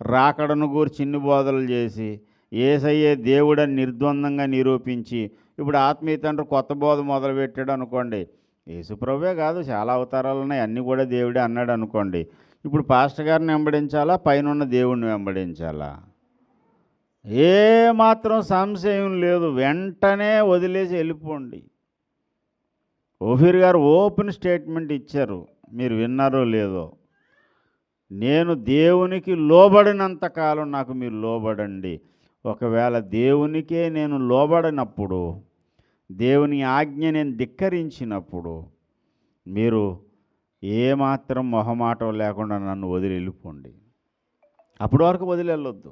రాకడను గురించి ఇన్ని బోధలు చేసి, యేసయ్యే దేవుడని నిర్ద్వందంగా నిరూపించి, ఇప్పుడు ఆత్మీయ తండ్రి కొత్త బోధ మొదలుపెట్టాడు అనుకోండి. యేసు ప్రభువే కాదు, చాలా అవతారాలు ఉన్నాయి, అన్నీ కూడా దేవుడే అన్నాడు అనుకోండి. ఇప్పుడు పాస్టర్ గారిని వెంబడించాలా, పైన దేవుడిని వెంబడించాలా? ఏ మాత్రం సంశయం లేదు, వెంటనే వదిలేసి వెళ్ళిపోండి. ఓఫీర్ గారు ఓపెన్ స్టేట్మెంట్ ఇచ్చారు, మీరు విన్నారో లేదో. నేను దేవునికి లోబడినంత కాలం నాకు మీరు లోబడండి. ఒకవేళ దేవునికే నేను లోబడినప్పుడు, దేవుని ఆజ్ఞ నేను ధిక్కరించినప్పుడు, మీరు ఏమాత్రం మొహమాటం లేకుండా నన్ను వదిలి వెళ్ళిపోండి. అప్పటి వరకు వదిలి వెళ్ళొద్దు.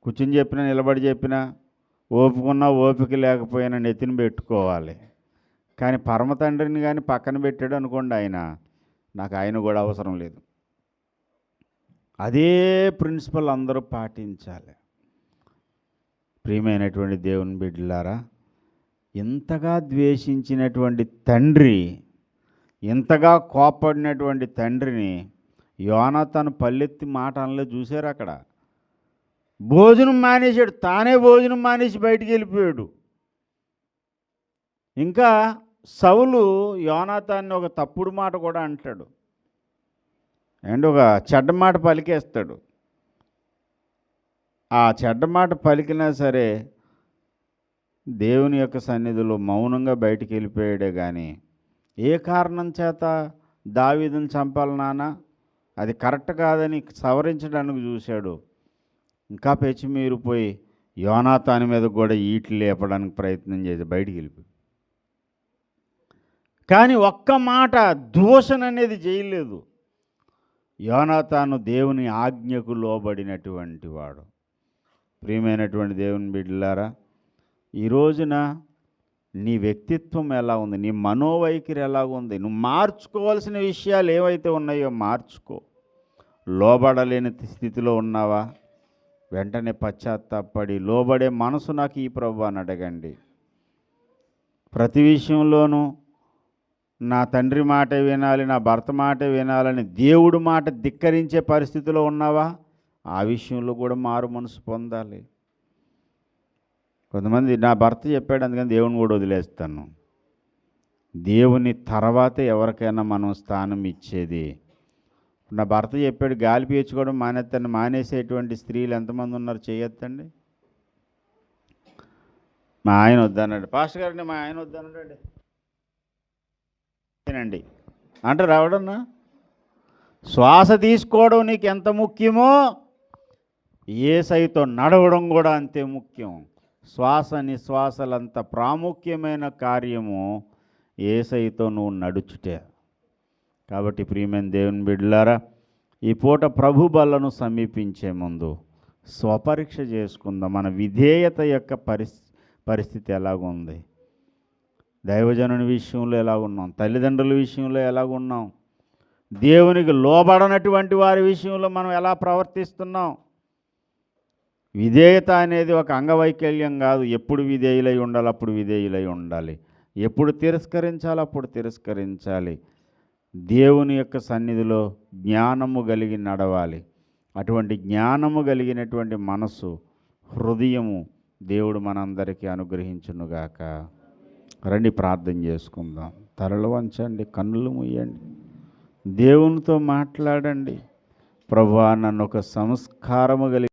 కూర్చుని చెప్పినా, నిలబడి చెప్పినా, ఓపికన్నా ఓపిక లేకపోయినా నెత్తిని పెట్టుకోవాలి. కానీ పరమ తండ్రిని కానీ పక్కన పెట్టాడు అనుకోండి, నాకు ఆయన కూడా అవసరం లేదు. అదే ప్రిన్సిపల్ అందరూ పాటించాలి. ప్రియమైనటువంటి దేవుని బిడ్డలారా, ఇంతగా ద్వేషించినటువంటి తండ్రి, ఇంతగా కోపడినటువంటి తండ్రిని యోనాతాను పల్లెత్తి మాట అనలే. చూశారు, అక్కడ భోజనం మానేశాడు, తానే భోజనం మానేసి బయటికి వెళ్ళిపోయాడు. ఇంకా సౌలు యోనాతాన్ని ఒక తప్పుడు మాట కూడా అంటాడు, అండ్ ఒక చెడ్డ మాట పలికేస్తాడు. ఆ చెడ్డ మాట పలికినా సరే దేవుని యొక్క సన్నిధిలో మౌనంగా బయటికి వెళ్ళిపోయాడే కానీ, ఏ కారణం చేత దావీదుని చంపాలి నాన్న, అది కరెక్ట్ కాదని సవరించడానికి చూశాడు. ఇంకా పెచ్చి మీరిపోయి యోనాతాను మీద కూడా ఈట్లు లేపడానికి ప్రయత్నం చేసి బయటికి వెళ్ళిపోయి, కానీ ఒక్క మాట దూషణ అనేది చేయలేదు. యోనాతాను దేవుని ఆజ్ఞకు లోబడినటువంటి వాడు. ప్రియమైనటువంటి దేవుని బిడ్డలారా, ఈ రోజున నీ వ్యక్తిత్వం ఎలా ఉంది, నీ మనోవైఖరి ఎలా ఉంది, నువ్వు మార్చుకోవాల్సిన విషయాలు ఏవైతే ఉన్నాయో మార్చుకో. లోబడలేని స్థితిలో ఉన్నావా, వెంటనే పశ్చాత్తాపడి లోబడే మనసు నాకు ఈ ప్రభువా అని అడగండి. ప్రతి విషయంలోనూ నా తండ్రి మాట వినాలి, నా భర్త మాట వినాలని దేవుడు మాట ధిక్కరించే పరిస్థితిలో ఉన్నావా, ఆ విషయంలో కూడా మారు మనసు పొందాలి. కొంతమంది నా భర్త చెప్పాడు అందుకని దేవుని కూడా వదిలేస్తాను. దేవుని తర్వాతే ఎవరికైనా మనం స్థానం ఇచ్చేది. నా భర్త చెప్పాడు గాలి పీల్చుకోవడం మానేస్తాను, మానేసేటువంటి స్త్రీలు ఎంతమంది ఉన్నారు చేయొద్దండి. మా ఆయన వద్దన్నాడు, పాస్టర్ గారండి మా ఆయన వద్దన్నాడు అండి అంటే రావడన్నా. శ్వాస తీసుకోవడం నీకు ఎంత ముఖ్యమో యేసయ్యతో నడవడం కూడా అంతే ముఖ్యం. శ్వాస నిశ్వాసలంత ప్రాముఖ్యమైన కార్యము యేసయ్యతో నువ్వు నడుచుటే. కాబట్టి ప్రియమైన దేవుని బిడ్డలారా, ఈ పూట ప్రభు బల్లను సమీపించే ముందు స్వపరీక్ష చేసుకుందాం. మన విధేయత యొక్క పరిస్థితి ఎలాగుంది, దైవజనుని విషయంలో ఎలాగున్నాం, తల్లిదండ్రుల విషయంలో ఎలాగున్నాం, దేవునికి లోబడనటువంటి వారి విషయంలో మనం ఎలా ప్రవర్తిస్తున్నాం. విధేయత అనేది ఒక అంగవైకల్యం కాదు. ఎప్పుడు విధేయులై ఉండాలి అప్పుడు విధేయులై ఉండాలి, ఎప్పుడు తిరస్కరించాలి అప్పుడు తిరస్కరించాలి. దేవుని యొక్క సన్నిధిలో జ్ఞానము కలిగి నడవాలి. అటువంటి జ్ఞానము కలిగినటువంటి మనసు, హృదయము దేవుడు మనందరికీ అనుగ్రహించునుగాక. రండి ప్రార్థన చేసుకుందాం. తలలు వంచండి, కన్నులు మూయండి, దేవునితో మాట్లాడండి. ప్రభువా, నన్ను ఒక సంస్కారము కలిగి